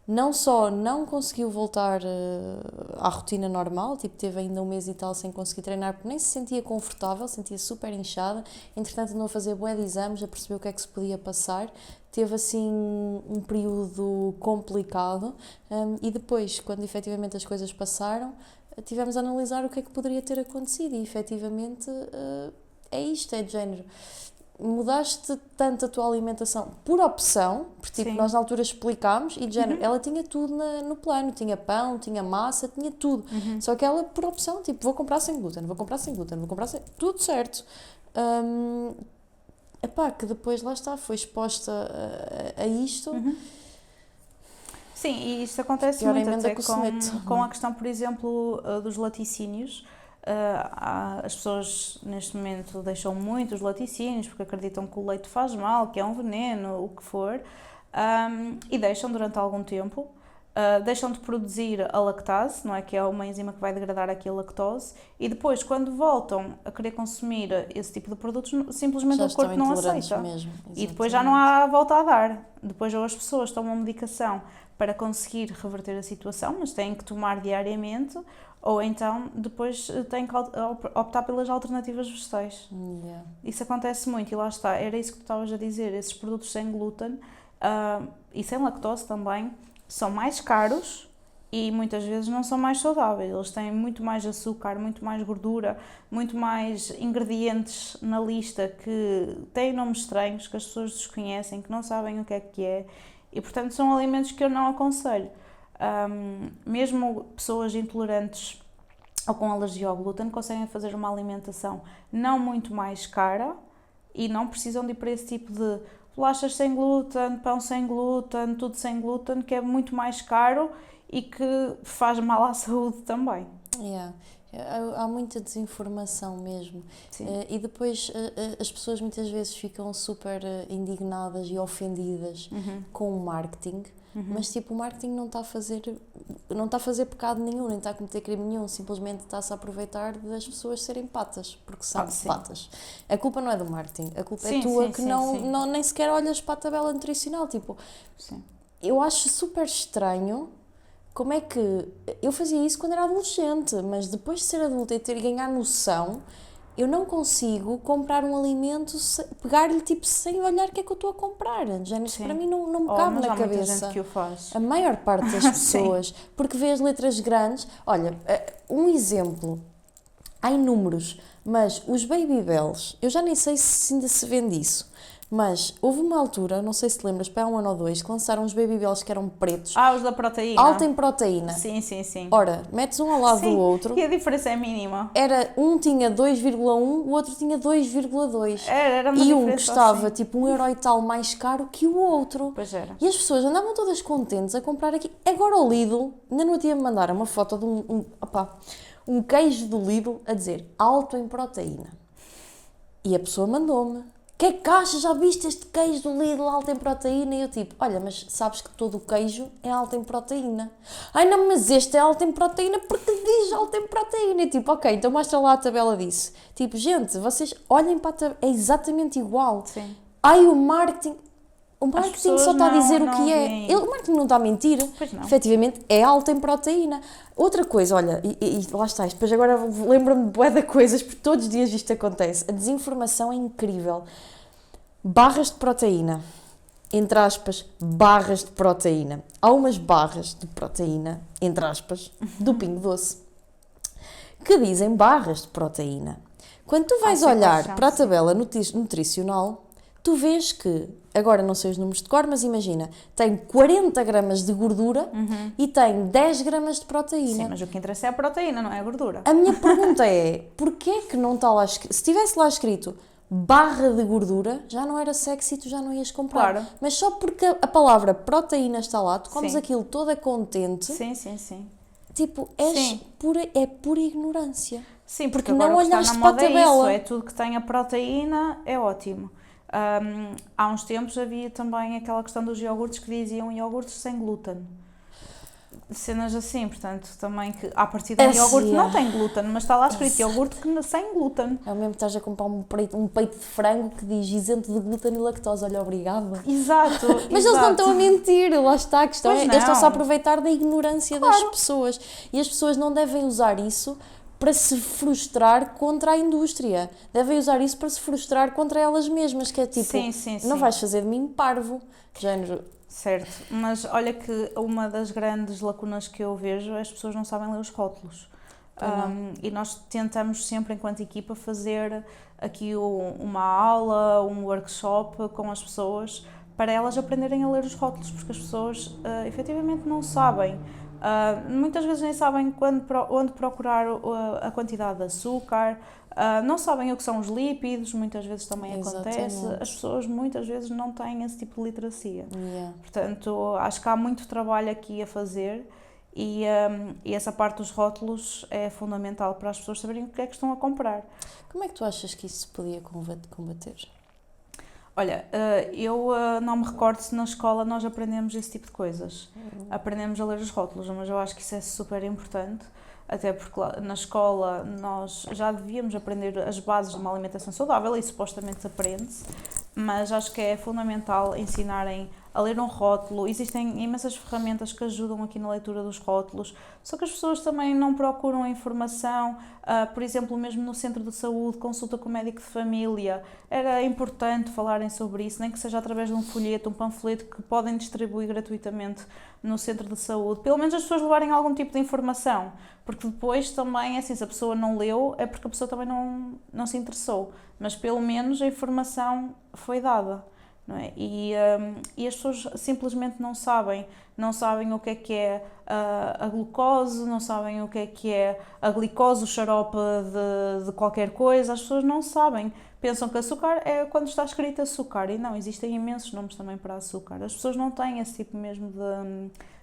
não só não conseguiu voltar à rotina normal, tipo, teve ainda 1 mês e tal sem conseguir treinar, porque nem se sentia confortável, sentia super inchada. Entretanto, andou a fazer bué de exames, a perceber o que é que se podia passar. Teve assim um período complicado, e depois, quando efetivamente as coisas passaram, tivemos a analisar o que é que poderia ter acontecido, e efetivamente é isto, é de género. Mudaste tanto a tua alimentação por opção, porque tipo, nós na altura explicámos, e de género, ela tinha tudo no plano, tinha pão, tinha massa, tinha tudo, só que ela por opção, tipo, vou comprar sem glúten, vou comprar tudo certo. Que depois lá está, foi exposta a isto. Sim, e isto acontece muito até com a questão, por exemplo, dos laticínios. As pessoas neste momento deixam muito os laticínios porque acreditam que o leite faz mal, que é um veneno, o que for, e deixam durante algum tempo. deixam de produzir a lactase, não é? Que é uma enzima que vai degradar aqui a lactose, e depois, quando voltam a querer consumir esse tipo de produtos, simplesmente o corpo não aceita. Mesmo, e depois já não há volta a dar. Depois ou as pessoas tomam medicação para conseguir reverter a situação, mas têm que tomar diariamente, ou então depois têm que optar pelas alternativas vegetais. Yeah. Isso acontece muito, e lá está, era isso que tu estavas a dizer, esses produtos sem glúten e sem lactose também são mais caros e muitas vezes não são mais saudáveis. Eles têm muito mais açúcar, muito mais gordura, muito mais ingredientes na lista que têm nomes estranhos, que as pessoas desconhecem, que não sabem o que é, e portanto são alimentos que eu não aconselho. Mesmo pessoas intolerantes ou com alergia ao glúten conseguem fazer uma alimentação não muito mais cara e não precisam de ir para esse tipo de bolachas sem glúten, pão sem glúten, tudo sem glúten, que é muito mais caro e que faz mal à saúde também. Yeah. Há muita desinformação mesmo. E depois as pessoas muitas vezes ficam super indignadas e ofendidas com o marketing, mas tipo, o marketing não está a fazer pecado nenhum, nem está a cometer crime nenhum, simplesmente está-se a aproveitar das pessoas serem patas, porque são patas. A culpa não é do marketing, a culpa é tua que não nem sequer olhas para a tabela nutricional. Tipo, eu acho super estranho. Como é que... Eu fazia isso quando era adolescente, mas depois de ser adulta e ganhar noção, eu não consigo comprar um alimento, pegar-lhe tipo sem olhar o que é que eu estou a comprar. Isso para mim não me cabe na cabeça. Muita gente que o faz. A maior parte das pessoas, porque vê as letras grandes... Olha, um exemplo, há inúmeros, mas os Baby Bells, eu já nem sei se ainda se vende isso. Mas houve uma altura, não sei se te lembras, para há 1 ano ou 2, que lançaram os Baby Bells que eram pretos. Os da proteína. Alta em proteína. Sim. Ora, metes um ao lado do outro. E a diferença é mínima. Um tinha 2,1, o outro tinha 2,2. Era uma e um diferença custava assim. tipo €1 e tal mais caro que o outro. Pois era. E as pessoas andavam todas contentes a comprar aqui. Agora o Lidl, ainda não tinha me mandar uma foto de um queijo do Lidl a dizer alto em proteína. E a pessoa mandou-me. Que é que achas? Já viste este queijo do Lidl alto em proteína? E eu tipo, olha, mas sabes que todo o queijo é alto em proteína. Ai não, mas este é alto em proteína porque diz alto em proteína. E tipo, ok, então mostra lá a tabela disso. Tipo, gente, vocês olhem para a tabela, é exatamente igual. Sim. Ai, o marketing só está a dizer o que é. O marketing não está a mentir. Pois não. Efetivamente é alto em proteína. Outra coisa, olha, e lá está, depois agora lembro-me de bué de coisas, porque todos os dias isto acontece. A desinformação é incrível. Barras de proteína, entre aspas, barras de proteína. Há umas barras de proteína, entre aspas, do Pingo Doce, que dizem barras de proteína. Quando tu vais olhar para a tabela nutricional, tu vês que, agora não sei os números de cor, mas imagina, tem 40 gramas de gordura e tem 10 gramas de proteína. Sim, mas o que interessa é a proteína, não é a gordura. A minha pergunta é, porquê que não está lá escrito? Se tivesse lá escrito barra de gordura, já não era sexy, tu já não ias comprar. Claro. Mas só porque a palavra proteína está lá, tu comes aquilo toda contente. Sim. Tipo, é pura ignorância. Sim, porque não agora o que está olhaste na para a moda é tabela. isso, é tudo que tem a proteína, é ótimo. Há uns tempos havia também aquela questão dos iogurtes que diziam iogurtes sem glúten. Cenas assim, portanto, também que à partida um iogurte não tem glúten, mas está lá escrito iogurte sem glúten. É o mesmo que estás a comprar um peito de frango que diz isento de glúten e lactose, olha, obrigada. Exato. Mas eles não estão a mentir, lá está a questão. Eles estão-se a aproveitar da ignorância das pessoas. E as pessoas não devem usar isso para se frustrar contra a indústria. Devem usar isso para se frustrar contra elas mesmas, que é tipo, não vais fazer de mim parvo, género. Certo, mas olha que uma das grandes lacunas que eu vejo é as pessoas não sabem ler os rótulos. E nós tentamos sempre, enquanto equipa, fazer aqui uma aula, um workshop com as pessoas para elas aprenderem a ler os rótulos, porque as pessoas efetivamente não sabem. Muitas vezes nem sabem onde procurar a quantidade de açúcar, não sabem o que são os lípidos, muitas vezes também acontece. As pessoas muitas vezes não têm esse tipo de literacia. Portanto, acho que há muito trabalho aqui a fazer e essa parte dos rótulos é fundamental para as pessoas saberem o que é que estão a comprar. Como é que tu achas que isso se podia combater? Olha, eu não me recordo se na escola nós aprendemos esse tipo de coisas. Aprendemos a ler os rótulos, mas eu acho que isso é super importante, até porque na escola nós já devíamos aprender as bases de uma alimentação saudável e supostamente aprende-se, mas acho que é fundamental ensinarem a ler um rótulo. Existem imensas ferramentas que ajudam aqui na leitura dos rótulos, só que as pessoas também não procuram a informação. Por exemplo, mesmo no centro de saúde, consulta com o médico de família, era importante falarem sobre isso, nem que seja através de um folheto, um panfleto que podem distribuir gratuitamente no centro de saúde, pelo menos as pessoas levarem algum tipo de informação, porque depois também, assim, se a pessoa não leu, é porque a pessoa também não se interessou, mas pelo menos a informação foi dada. Não é? E as pessoas simplesmente não sabem o que é a glucose, não sabem o que é a glicose, o xarope de qualquer coisa, as pessoas não sabem. Pensam que açúcar é quando está escrito açúcar, e não, existem imensos nomes também para açúcar. As pessoas não têm esse tipo mesmo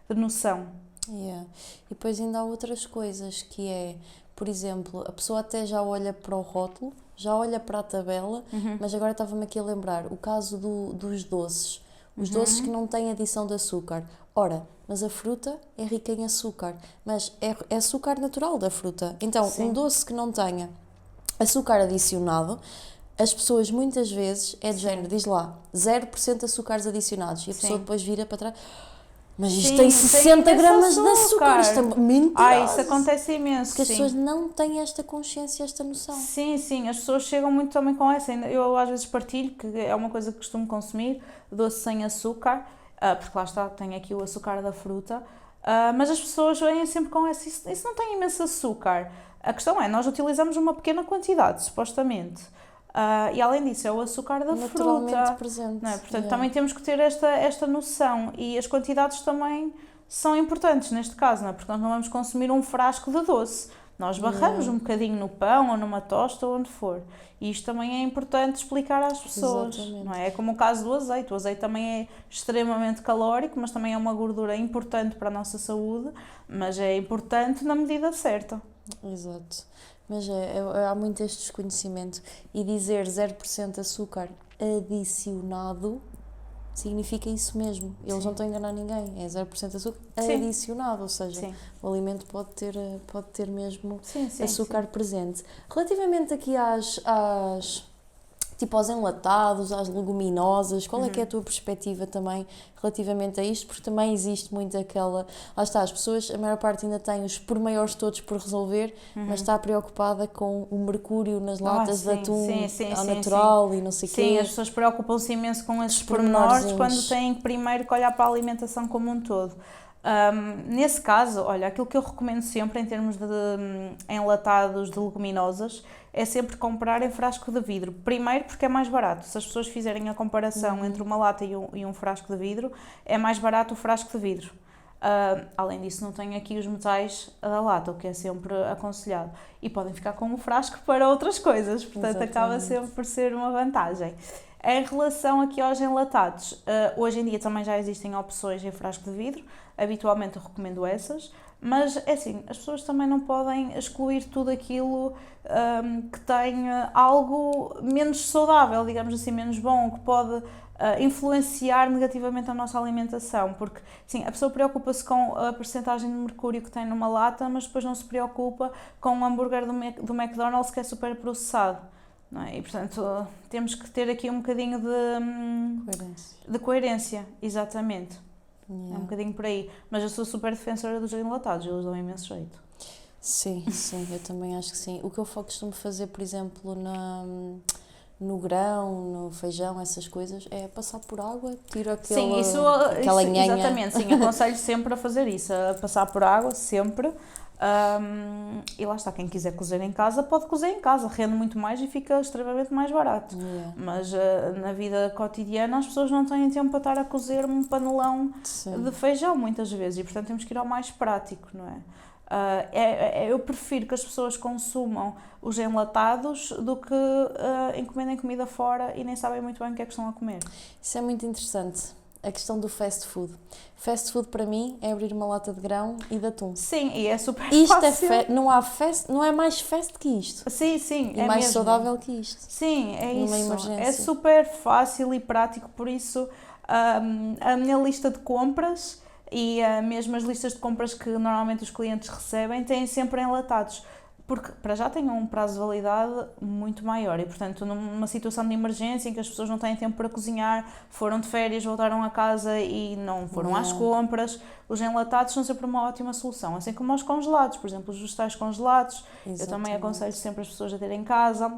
de noção. Yeah. E depois ainda há outras coisas, que é, por exemplo, a pessoa até já olha para o rótulo, já olha para a tabela, mas agora estava-me aqui a lembrar o caso dos doces. Os doces que não têm adição de açúcar. Ora, mas a fruta é rica em açúcar, mas é açúcar natural da fruta. Então, Sim. um doce que não tenha açúcar adicionado, as pessoas muitas vezes, é de género, diz lá, 0% de açúcares adicionados. E a pessoa depois vira para trás... Mas isto tem 60 gramas de açúcar, isto é mentira. Isso acontece imenso, porque as pessoas não têm esta consciência, esta noção. Sim, as pessoas chegam muito também com essa. Eu às vezes partilho, que é uma coisa que costumo consumir, doce sem açúcar, porque lá está, tem aqui o açúcar da fruta, mas as pessoas vêm sempre com essa, isso não tem imenso açúcar. A questão é, nós utilizamos uma pequena quantidade, supostamente. E além disso, é o açúcar da fruta, presente. Não é? Portanto, também temos que ter esta noção, e as quantidades também são importantes neste caso, não é? Porque nós não vamos consumir um frasco de doce, nós barramos um bocadinho no pão ou numa tosta ou onde for, e isto também é importante explicar às pessoas. Não é? É como o caso do azeite. O azeite também é extremamente calórico, mas também é uma gordura importante para a nossa saúde, mas é importante na medida certa. Exato. Mas há muito este desconhecimento, e dizer 0% açúcar adicionado significa isso mesmo. Eles não estão a enganar ninguém, é 0% açúcar adicionado, ou seja, o alimento pode ter mesmo açúcar presente. Relativamente aqui aos enlatados, às leguminosas, qual é que é a tua perspectiva também relativamente a isto? Porque também existe muito aquela... Lá está, as pessoas, a maior parte ainda tem os pormenores todos por resolver, mas está preocupada com o mercúrio nas latas de atum ao natural e não sei o quê. Sim, as pessoas preocupam-se imenso com esses pormenores quando têm primeiro que olhar para a alimentação como um todo. Nesse caso, olha, aquilo que eu recomendo sempre em termos de enlatados de leguminosas é sempre comprar em frasco de vidro. Primeiro porque é mais barato. Se as pessoas fizerem a comparação entre uma lata e um frasco de vidro, é mais barato o frasco de vidro. Além disso, não tem aqui os metais da lata, o que é sempre aconselhado. E podem ficar com o frasco para outras coisas, portanto acaba sempre por ser uma vantagem. Em relação aqui aos enlatados, hoje em dia também já existem opções em frasco de vidro, habitualmente eu recomendo essas, mas é assim, as pessoas também não podem excluir tudo aquilo que tem algo menos saudável, digamos assim, menos bom, que pode influenciar negativamente a nossa alimentação, porque sim, a pessoa preocupa-se com a percentagem de mercúrio que tem numa lata, mas depois não se preocupa com um hambúrguer do McDonald's que é super processado. Não é? E portanto temos que ter aqui um bocadinho de coerência, exatamente. É um bocadinho por aí, mas eu sou super defensora dos enlatados, eles dão imenso jeito. Sim, eu também acho que sim. O que eu costumo fazer, por exemplo, no grão, no feijão, essas coisas, é passar por água, tiro aquela nhanha. Exatamente, sim, aconselho sempre a fazer isso, a passar por água, sempre. E lá está, quem quiser cozer em casa pode cozer em casa, rende muito mais e fica extremamente mais barato. Mas na vida cotidiana as pessoas não têm tempo para estar a cozer um panelão de feijão muitas vezes, e portanto temos que ir ao mais prático, não é? Eu prefiro que as pessoas consumam os enlatados do que encomendem comida fora e nem sabem muito bem o que é que estão a comer. Isso é muito interessante. a questão do fast food. Fast food para mim é abrir uma lata de grão e de atum. Sim, e é super Isto fácil. não é mais fast que isto. Sim, sim, E é mais mesmo. saudável que isto. Sim, é Numa isso. emergência. É super fácil e prático, por isso a minha lista de compras e mesmo as listas de compras que normalmente os clientes recebem têm sempre enlatados, porque para já têm um prazo de validade muito maior e, portanto, numa situação de emergência em que as pessoas não têm tempo para cozinhar, foram de férias, voltaram a casa e não foram às compras, os enlatados são sempre uma ótima solução, assim como os congelados, por exemplo, os vegetais congelados. Exatamente. Eu também aconselho sempre as pessoas a terem em casa.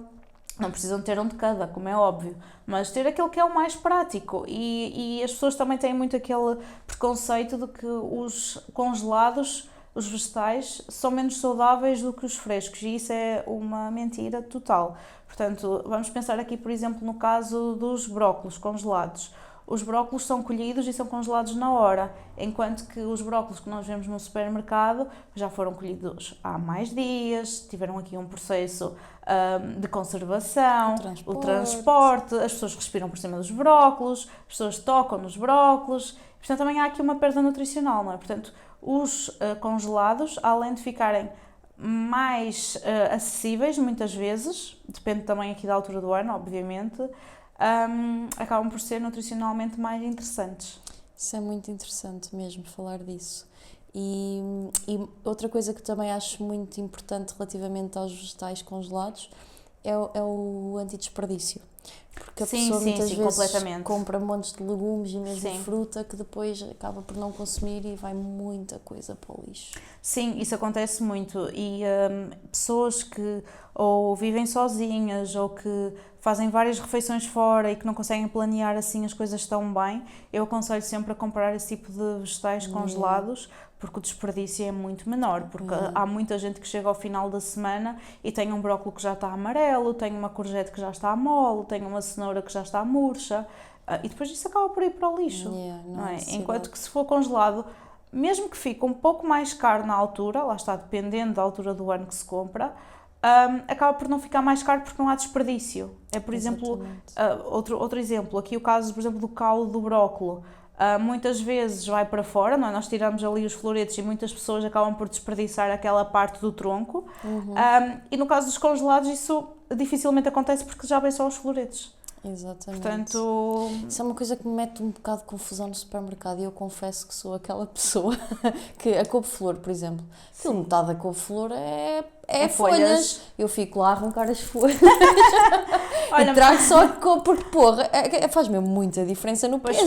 Não precisam ter um de cada, como é óbvio, mas ter aquele que é o mais prático. E as pessoas também têm muito aquele preconceito de que os congelados, os vegetais, são menos saudáveis do que os frescos, e isso é uma mentira total. Portanto, vamos pensar aqui, por exemplo, no caso dos brócolos congelados. Os brócolos são colhidos e são congelados na hora, enquanto que os brócolos que nós vemos no supermercado já foram colhidos há mais dias, tiveram aqui um processo de conservação, o transporte, as pessoas respiram por cima dos brócolos, as pessoas tocam nos brócolos, portanto também há aqui uma perda nutricional, não é? Portanto, os congelados, além de ficarem mais acessíveis muitas vezes, depende também aqui da altura do ano, obviamente, acabam por ser nutricionalmente mais interessantes. Isso é muito interessante mesmo, falar disso. E outra coisa que também acho muito importante relativamente aos vegetais congelados é o antidesperdício. Porque a pessoa muitas vezes compra montes de legumes e mesmo fruta que depois acaba por não consumir e vai muita coisa para o lixo. Sim, isso acontece muito e pessoas que ou vivem sozinhas ou que fazem várias refeições fora e que não conseguem planear assim as coisas tão bem, eu aconselho sempre a comprar esse tipo de vegetais congelados, porque o desperdício é muito menor, porque há muita gente que chega ao final da semana e tem um brócolis que já está amarelo, tem uma courgette que já está mole, tem uma cenoura que já está murcha, e depois isso acaba por ir para o lixo, não é? Enquanto que se for congelado, mesmo que fique um pouco mais caro na altura, lá está, dependendo da altura do ano que se compra, acaba por não ficar mais caro porque não há desperdício. É, por exemplo, outro exemplo, aqui o caso, por exemplo, do caule do brócolo. Muitas vezes vai para fora, não é? Nós tiramos ali os floretes e muitas pessoas acabam por desperdiçar aquela parte do tronco. E no caso dos congelados isso dificilmente acontece porque já vem só os floretes. Exatamente. Portanto, isso é uma coisa que me mete um bocado de confusão no supermercado e eu confesso que sou aquela pessoa que a couve-flor, por exemplo, que metade da couve-flor é folhas. Eu fico lá a arrancar as folhas. Olha, e trago só a couve, porque porra, faz mesmo muita diferença no peso.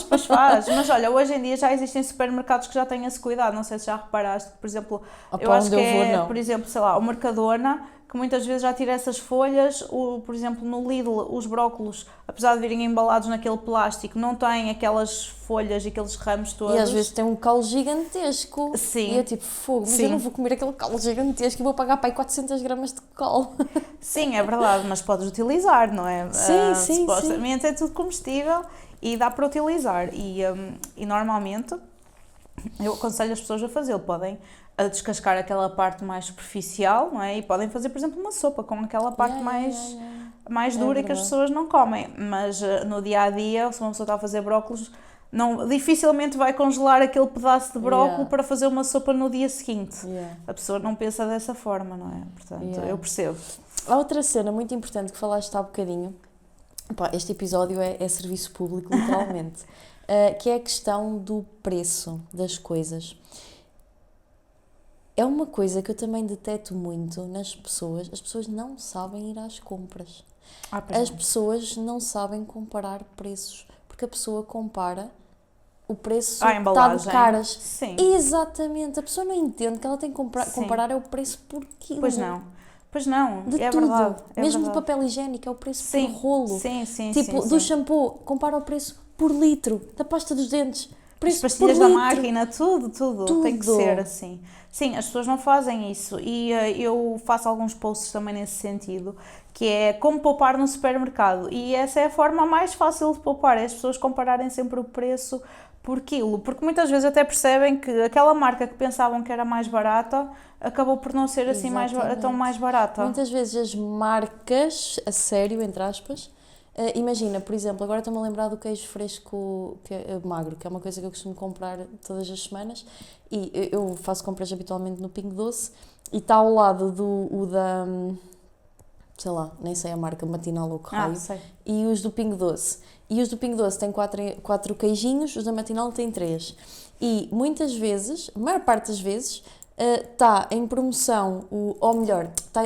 Pois faz, mas olha, hoje em dia já existem supermercados que já têm esse cuidado, não sei se já reparaste, por exemplo, eu acho que por exemplo, sei lá, o Mercadona, que muitas vezes já tira essas folhas, por exemplo, no Lidl, os brócolos, apesar de virem embalados naquele plástico, não têm aquelas folhas e aqueles ramos todos. E às vezes tem um caule gigantesco. Sim. E é tipo, fogo, mas eu não vou comer aquele caule gigantesco e vou pagar para aí 400 gramas de caule. Sim, é verdade, mas podes utilizar, não é? Sim, supostamente é tudo comestível e dá para utilizar. E normalmente, eu aconselho as pessoas a fazê-lo, podem a descascar aquela parte mais superficial, não é? E podem fazer, por exemplo, uma sopa com aquela parte mais dura que as pessoas não comem. Mas no dia-a-dia, se uma pessoa está a fazer brócolos, dificilmente vai congelar aquele pedaço de brócolis para fazer uma sopa no dia seguinte. A pessoa não pensa dessa forma, não é? Portanto, eu percebo. Há outra cena muito importante que falaste há bocadinho, este episódio é serviço público, literalmente, que é a questão do preço das coisas. É uma coisa que eu também deteto muito nas pessoas. As pessoas não sabem ir às compras. As pessoas não sabem comparar preços. Porque a pessoa compara o preço está de caras. Sim. Exatamente. A pessoa não entende que ela tem que comparar é o preço por quilo. Pois não, de é tudo. verdade. Mesmo do papel higiênico, é o preço por rolo. Sim. Do shampoo, compara o preço por litro. Da pasta dos dentes. As pastilhas da máquina, tudo tem que ser assim. Sim, as pessoas não fazem isso e eu faço alguns posts também nesse sentido, que é como poupar no supermercado, e essa é a forma mais fácil de poupar, é as pessoas compararem sempre o preço por quilo, porque muitas vezes até percebem que aquela marca que pensavam que era mais barata acabou por não ser assim tão mais barata. Muitas vezes as marcas, a sério, entre aspas, Imagina, por exemplo, agora estou-me a lembrar do queijo fresco que é magro, que é uma coisa que eu costumo comprar todas as semanas, e eu faço compras habitualmente no Pingo Doce, e está ao lado da, sei lá, nem sei a marca, Matinal ou que raio, sei. e os do Pingo Doce. E os do Pingo Doce têm 4 queijinhos, os da Matinal têm 3. E muitas vezes, a maior parte das vezes, está em promoção,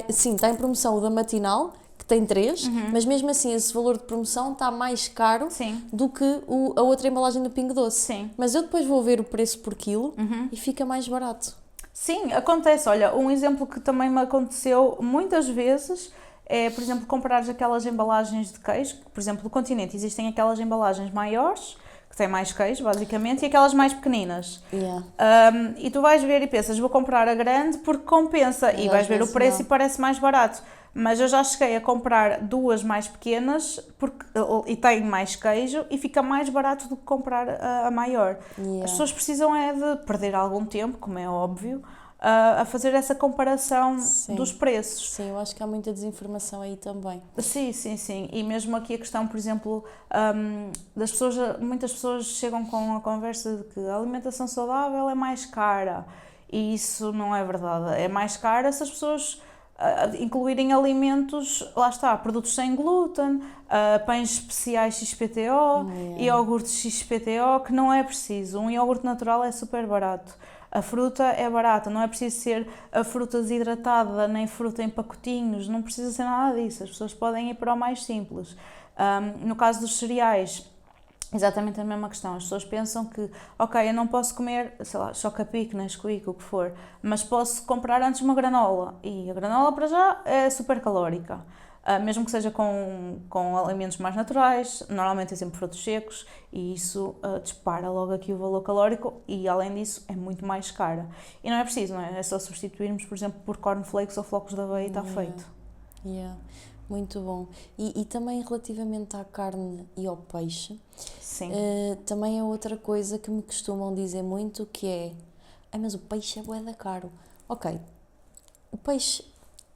está em promoção o da Matinal, que tem 3, mas mesmo assim esse valor de promoção está mais caro do que a outra embalagem do Pingo Doce. Sim. Mas eu depois vou ver o preço por quilo e fica mais barato. Sim, acontece. Olha, um exemplo que também me aconteceu muitas vezes é, por exemplo, comprar aquelas embalagens de queijo. Por exemplo, no Continente existem aquelas embalagens maiores, que têm mais queijo, basicamente, e aquelas mais pequeninas. Yeah. E tu vais ver e pensas, vou comprar a grande porque compensa. E vais ver o preço e parece mais barato. Mas eu já cheguei a comprar 2 mais pequenas e tem mais queijo e fica mais barato do que comprar a maior. Yeah. As pessoas precisam é de perder algum tempo, como é óbvio, a fazer essa comparação dos preços. Sim, eu acho que há muita desinformação aí também. Sim. E mesmo aqui a questão, por exemplo, das pessoas, muitas pessoas chegam com a conversa de que a alimentação saudável é mais cara. E isso não é verdade. É mais cara se as pessoas incluírem alimentos, lá está, produtos sem glúten, pães especiais XPTO, iogurtes XPTO, que não é preciso. Um iogurte natural é super barato. A fruta é barata, não é preciso ser a fruta desidratada, nem fruta em pacotinhos, não precisa ser nada disso. As pessoas podem ir para o mais simples. No caso dos cereais, exatamente a mesma questão. As pessoas pensam que, ok, eu não posso comer, sei lá, Chocapic, Nesquik, o que for, mas posso comprar antes uma granola. E a granola, para já, é super calórica. Mesmo que seja com alimentos mais naturais, normalmente é sempre frutos secos, e isso dispara logo aqui o valor calórico, e além disso é muito mais cara. E não é preciso, não é? É só substituirmos, por exemplo, por cornflakes ou flocos de aveia e está feito. Muito bom. E também relativamente à carne e ao peixe, Sim. Também é outra coisa que me costumam dizer muito, que é: mas o peixe é bué da caro. Ok, o peixe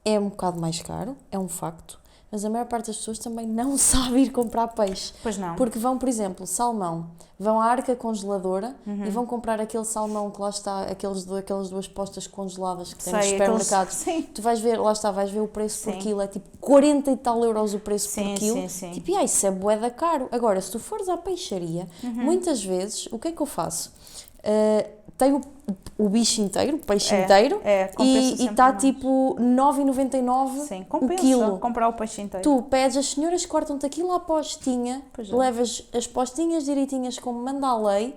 é um bocado mais caro, é um facto, mas a maior parte das pessoas também não sabe ir comprar peixe. Pois não. Porque vão, por exemplo, salmão, vão à arca congeladora e vão comprar aquele salmão que lá está, aquelas 2 postas congeladas que tem nos supermercados. Sim. Tu vais ver, lá está, vais ver o preço por quilo, é tipo 40 e tal euros o preço por quilo. Sim. Tipo, isso é bué da caro. Agora, se tu fores à peixaria, muitas vezes, o que é que eu faço? Tem o bicho inteiro, o peixe inteiro, e está tipo 9,99 o quilo. Comprar o peixe inteiro. Tu pedes, as senhoras cortam-te aquilo à postinha, levas as postinhas direitinhas como manda a lei,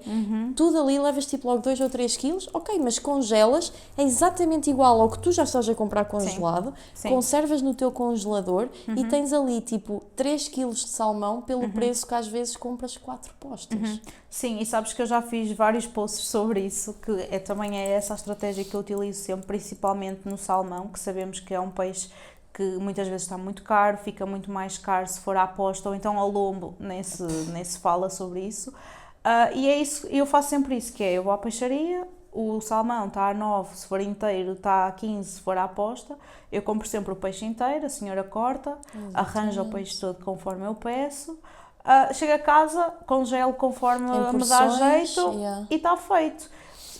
tudo ali, levas tipo logo 2 ou 3 quilos, ok, mas congelas, é exatamente igual ao que tu já estás a comprar congelado, conservas no teu congelador e tens ali tipo 3 quilos de salmão pelo preço que às vezes compras 4 postas. Sim, e sabes que eu já fiz vários posts sobre isso, que também é essa a estratégia que eu utilizo sempre, principalmente no salmão, que sabemos que é um peixe que muitas vezes está muito caro, fica muito mais caro se for à posta, ou então ao lombo, nem se fala sobre isso. E é isso, eu faço sempre isso, que é, eu vou à peixaria, o salmão está a 9, se for inteiro está a 15, se for à posta, eu compro sempre o peixe inteiro, a senhora corta, arranja o peixe todo conforme eu peço. Chego a casa, congelo conforme me dá jeito e está feito.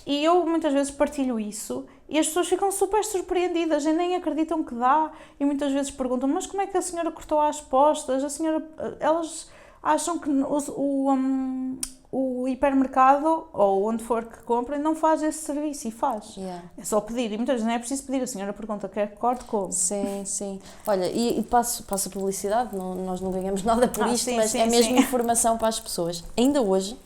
E eu muitas vezes partilho isso e as pessoas ficam super surpreendidas e nem acreditam que dá, e muitas vezes perguntam: mas como é que a senhora cortou às postas? Elas acham que o hipermercado ou onde for que comprem não faz esse serviço, e faz. É só pedir, e muitas vezes não é preciso pedir, a senhora pergunta: quer que corte, como? Sim. Olha, e passo a publicidade, nós não ganhamos nada por isto, mas é mesmo informação para as pessoas. Ainda hoje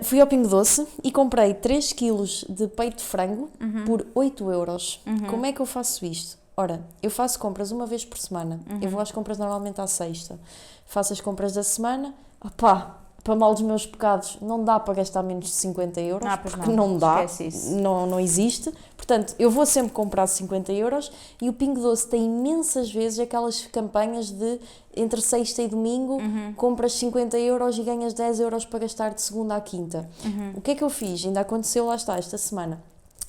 fui ao Pingo Doce e comprei 3 kg de peito de frango por 8 euros. Como é que eu faço isto? Ora, eu faço compras uma vez por semana. Eu vou às compras normalmente à sexta. Faço as compras da semana. Para mal dos meus pecados, não dá para gastar menos de 50 euros, porque não dá, não existe. Portanto, eu vou sempre comprar 50 euros, e o Pingo Doce tem imensas vezes aquelas campanhas de entre sexta e domingo, compras 50 euros e ganhas 10 euros para gastar de segunda à quinta. O que é que eu fiz? Ainda aconteceu, lá está, esta semana.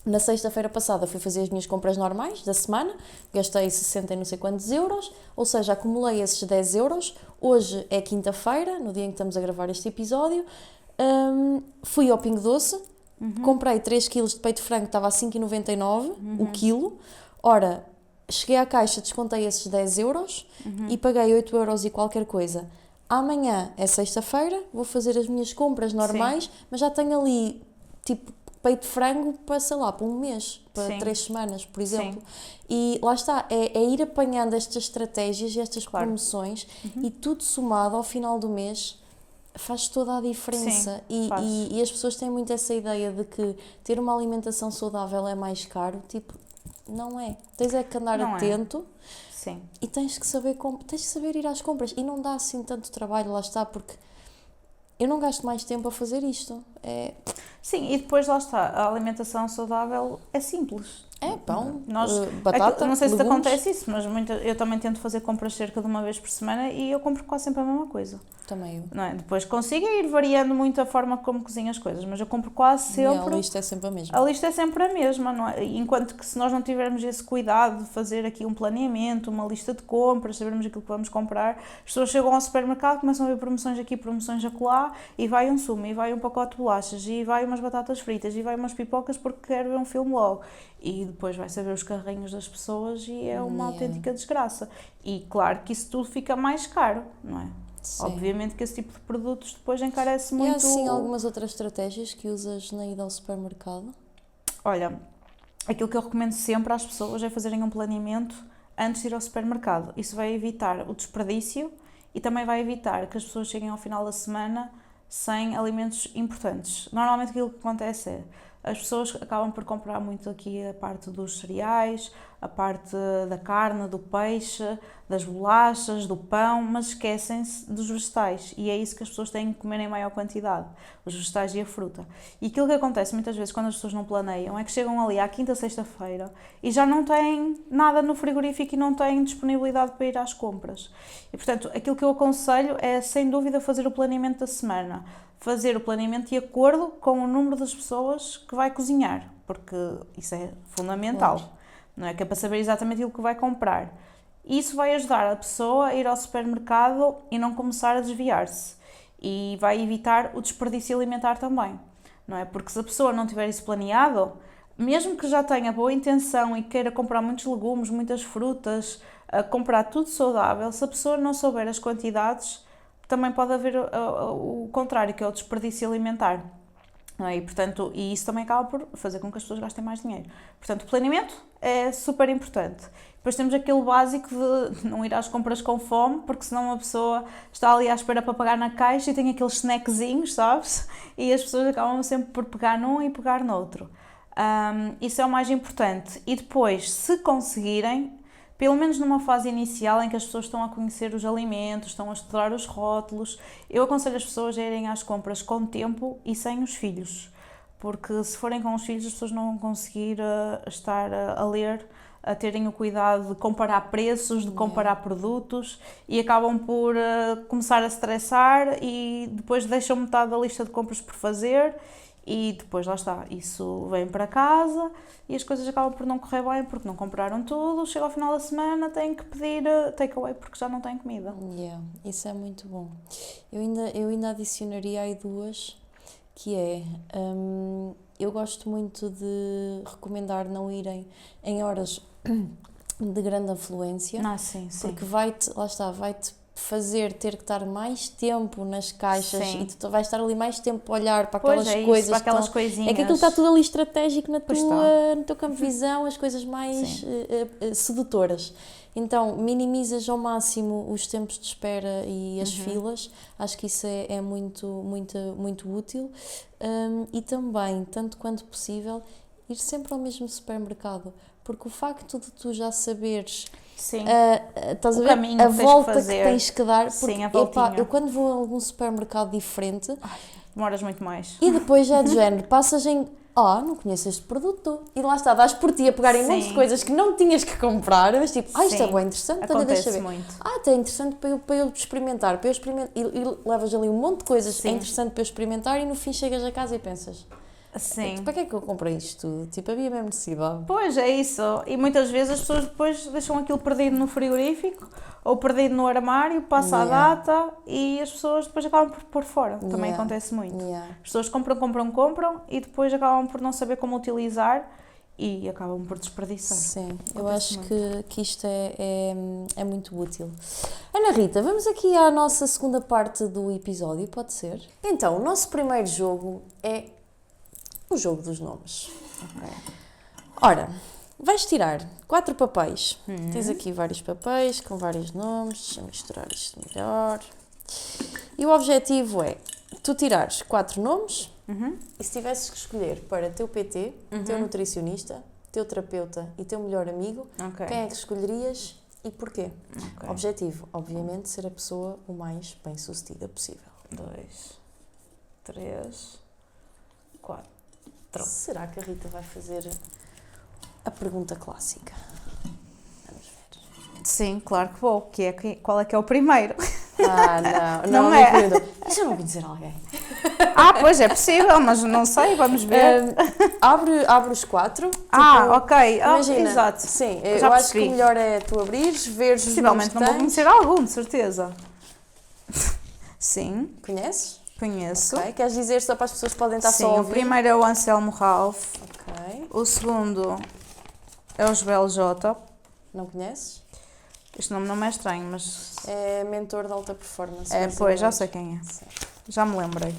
Na sexta-feira passada fui fazer as minhas compras normais da semana, gastei 60 e não sei quantos euros, ou seja, acumulei esses 10 euros. Hoje é quinta-feira, no dia em que estamos a gravar este episódio. Fui ao Pingo Doce, comprei 3 kg de peito de frango, estava a 5,99 o quilo. Ora, cheguei à caixa, descontei esses 10 euros e paguei 8 euros e qualquer coisa. Amanhã é sexta-feira, vou fazer as minhas compras normais, mas já tenho ali, tipo, peito de frango para, sei lá, para um mês, para 3 semanas, por exemplo. E lá está, é ir apanhando estas estratégias e estas promoções e tudo somado ao final do mês faz toda a diferença. E as pessoas têm muito essa ideia de que ter uma alimentação saudável é mais caro, tipo, não é. Tens que andar atento. Sim. E tens que saber ir às compras. E não dá assim tanto trabalho, lá está, porque eu não gasto mais tempo a fazer isto. Sim, e depois lá está, a alimentação saudável é simples. É pão, batata, não sei se te legumes. acontece isso, mas eu também tento fazer compras cerca de uma vez por semana e eu compro quase sempre a mesma coisa. Também eu. Não é? Depois consigo ir variando muito a forma como cozinho as coisas, mas eu compro quase sempre... A lista é sempre a mesma. A lista é sempre a mesma, não é? Enquanto que se nós não tivermos esse cuidado de fazer aqui um planeamento, uma lista de compras, sabermos aquilo que vamos comprar, as pessoas chegam ao supermercado, começam a ver promoções aqui, promoções acolá, e vai um sumo, e vai um pacote de bolachas, e vai umas batatas fritas, e vai umas pipocas porque quer ver um filme logo. E depois vai saber os carrinhos das pessoas e é uma autêntica desgraça. E claro que isso tudo fica mais caro, não é? Sim. Obviamente que esse tipo de produtos depois encarece muito... E há assim algumas outras estratégias que usas na ida ao supermercado? Olha, aquilo que eu recomendo sempre às pessoas é fazerem um planeamento antes de ir ao supermercado. Isso vai evitar o desperdício e também vai evitar que as pessoas cheguem ao final da semana sem alimentos importantes. Normalmente aquilo que acontece é as pessoas acabam por comprar muito aqui a parte dos cereais, a parte da carne, do peixe, das bolachas, do pão, mas esquecem-se dos vegetais e é isso que as pessoas têm que comer em maior quantidade, os vegetais e a fruta. E aquilo que acontece muitas vezes quando as pessoas não planeiam é que chegam ali à quinta, sexta-feira e já não têm nada no frigorífico e não têm disponibilidade para ir às compras. E portanto, aquilo que eu aconselho é sem dúvida fazer o planeamento da semana. Fazer o planeamento de acordo com o número das pessoas que vai cozinhar, porque isso é fundamental, não é? Que é para saber exatamente aquilo que vai comprar. Isso vai ajudar a pessoa a ir ao supermercado e não começar a desviar-se. E vai evitar o desperdício alimentar também, não é? Porque se a pessoa não tiver isso planeado, mesmo que já tenha boa intenção e queira comprar muitos legumes, muitas frutas, comprar tudo saudável, se a pessoa não souber as quantidades, também pode haver o contrário, que é o desperdício alimentar. Não é? E isso também acaba por fazer com que as pessoas gastem mais dinheiro. Portanto, o planeamento é super importante. Depois temos aquele básico de não ir às compras com fome, porque senão a pessoa está ali à espera para pagar na caixa e tem aqueles snackzinhos, sabes? E as pessoas acabam sempre por pegar num e pegar noutro. Isso é o mais importante. E depois, se conseguirem, pelo menos numa fase inicial em que as pessoas estão a conhecer os alimentos, estão a estudar os rótulos, eu aconselho as pessoas a irem às compras com tempo e sem os filhos, porque se forem com os filhos as pessoas não vão conseguir estar a ler, a terem o cuidado de comparar preços, de comparar produtos e acabam por começar a estressar e depois deixam metade da lista de compras por fazer. E depois, lá está, isso vem para casa e as coisas acabam por não correr bem porque não compraram tudo, chega ao final da semana, têm que pedir takeaway porque já não têm comida. Isso é muito bom. Eu ainda adicionaria aí duas, que é, eu gosto muito de recomendar não irem em horas de grande afluência, Sim. porque vai-te fazer ter que estar mais tempo nas caixas e tu vais estar ali mais tempo a olhar para aquelas coisas. Para aquelas coisinhas. É que aquilo está tudo ali estratégico no teu campo de visão, as coisas mais sedutoras. Então, minimizas ao máximo os tempos de espera e as filas. Acho que isso é muito, muito, muito útil. E também, tanto quanto possível, ir sempre ao mesmo supermercado. Porque o facto de tu já saberes estás a ver a volta que tens que dar, porque eu quando vou a algum supermercado diferente demoras muito mais e depois é de género, passas em não conheço este produto e lá está, dás por ti a pegar em muitas coisas que não tinhas que comprar, mas tipo, isto é bem interessante, acontece muito. Até é interessante para eu experimentar, e levas ali um monte de coisas, é interessante para eu experimentar e no fim chegas a casa e pensas Sim. Para que é que eu comprei isto tudo? Tipo, havia mesmo necessidade. Pois, é isso. E muitas vezes as pessoas depois deixam aquilo perdido no frigorífico ou perdido no armário, passa a data e as pessoas depois acabam por pôr fora. Também acontece muito. As pessoas compram e depois acabam por não saber como utilizar e acabam por desperdiçar. Sim, eu acho que isto é muito útil. Ana Rita, vamos aqui à nossa segunda parte do episódio, pode ser? Então, o nosso primeiro jogo é o jogo dos nomes. Okay. Ora, vais tirar 4 papéis. Tens aqui vários papéis com vários nomes. Deixa-me misturar isto melhor. E o objetivo é tu tirares 4 nomes e se tivesses que escolher para teu PT, teu nutricionista, teu terapeuta e teu melhor amigo, quem é que escolherias e porquê? Objetivo, obviamente, ser a pessoa o mais bem-sucedida possível. 2, 3, 4. Será que a Rita vai fazer a pergunta clássica? Vamos ver. Sim, claro que vou. Qual é que é o primeiro? Não é. Mas eu não vou dizer alguém. Pois é possível, mas não sei, vamos ver. Abre os 4. Tipo, ok. Imagina, exato. Sim, eu acho que o melhor é tu abrires, veres os nomes que possivelmente não vou conhecer algum, de certeza. Sim. Conheces? Conheço. Okay. Queres dizer só para as pessoas que podem estar só a ouvir? O primeiro é o Anselmo Ralph. Ok. O segundo é o Joel J. Não conheces? Este nome não me é estranho, mas... É mentor de alta performance. Pois, já sei quem é. Sim. Já me lembrei.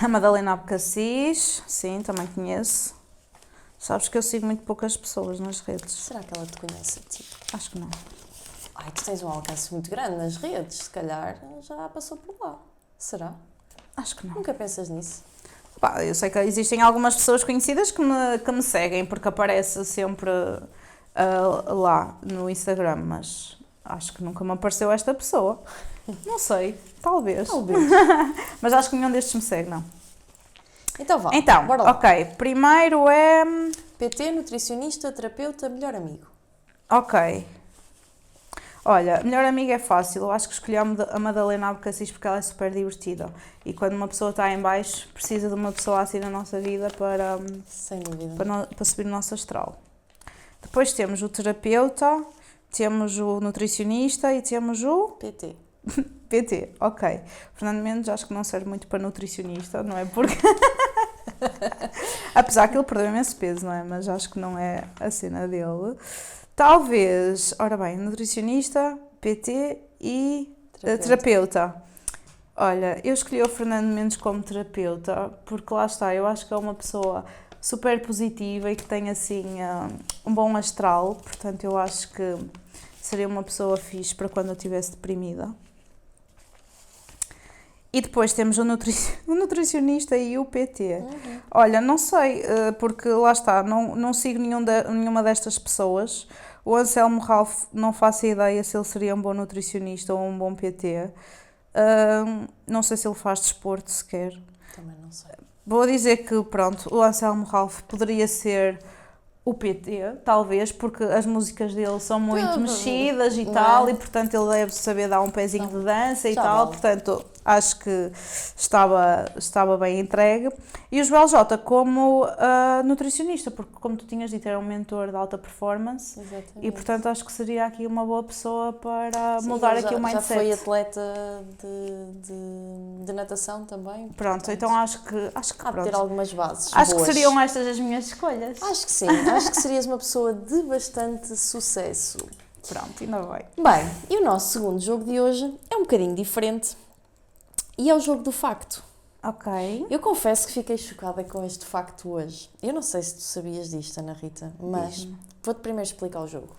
A Madalena Abcacis, sim, também conheço. Sabes que eu sigo muito poucas pessoas nas redes. Será que ela te conhece a ti? Acho que não. Ai, tu tens um alcance muito grande nas redes, se calhar já passou por lá. Será? Acho que não. Nunca pensas nisso? Eu sei que existem algumas pessoas conhecidas que me seguem, porque aparece sempre lá no Instagram, mas acho que nunca me apareceu esta pessoa. Não sei, talvez. Mas acho que nenhum destes me segue, não. Então vá, então, bora lá. Ok, primeiro é... PT, nutricionista, terapeuta, melhor amigo. Ok. Olha, melhor amiga é fácil, eu acho que escolhi a Madalena Abcacis porque ela é super divertida e quando uma pessoa está em baixo precisa de uma pessoa assim na nossa vida Sem dúvida. para subir o nosso astral. Depois temos o terapeuta, temos o nutricionista e temos o... PT. PT, ok. Fernando Mendes acho que não serve muito para nutricionista, não é? Porque... Apesar que ele perdeu imenso peso, não é? Mas acho que não é a cena dele. Talvez, ora bem, nutricionista, PT e terapeuta. Olha, eu escolhi o Fernando Mendes como terapeuta porque lá está, eu acho que é uma pessoa super positiva e que tem assim um bom astral, portanto eu acho que seria uma pessoa fixe para quando eu estivesse deprimida. E depois temos o nutricionista e o PT. Olha, não sei, porque lá está, não sigo nenhuma destas pessoas. O Anselmo Ralph, não faço ideia se ele seria um bom nutricionista ou um bom PT. Não sei se ele faz desporto sequer. Também não sei. Vou dizer que, pronto, o Anselmo Ralph poderia ser o PT, talvez, porque as músicas dele são muito mexidas e tal, e portanto ele deve saber dar um pezinho de dança e tal, portanto acho que estava bem entregue. E o Joel J como nutricionista, porque como tu tinhas dito, era um mentor de alta performance. Exatamente. E portanto acho que seria aqui uma boa pessoa para mudar aqui o mindset. Já foi atleta de natação também. Pronto, portanto, então acho que há de ter algumas bases Acho boas. que seriam estas as minhas escolhas. Acho que sim, acho que serias uma pessoa de bastante sucesso. Pronto, ainda vai. Bem, e o nosso segundo jogo de hoje é um bocadinho diferente e é o jogo do facto. Ok. Eu confesso que fiquei chocada com este facto hoje. Eu não sei se tu sabias disto, Ana Rita, mas vou-te primeiro explicar o jogo.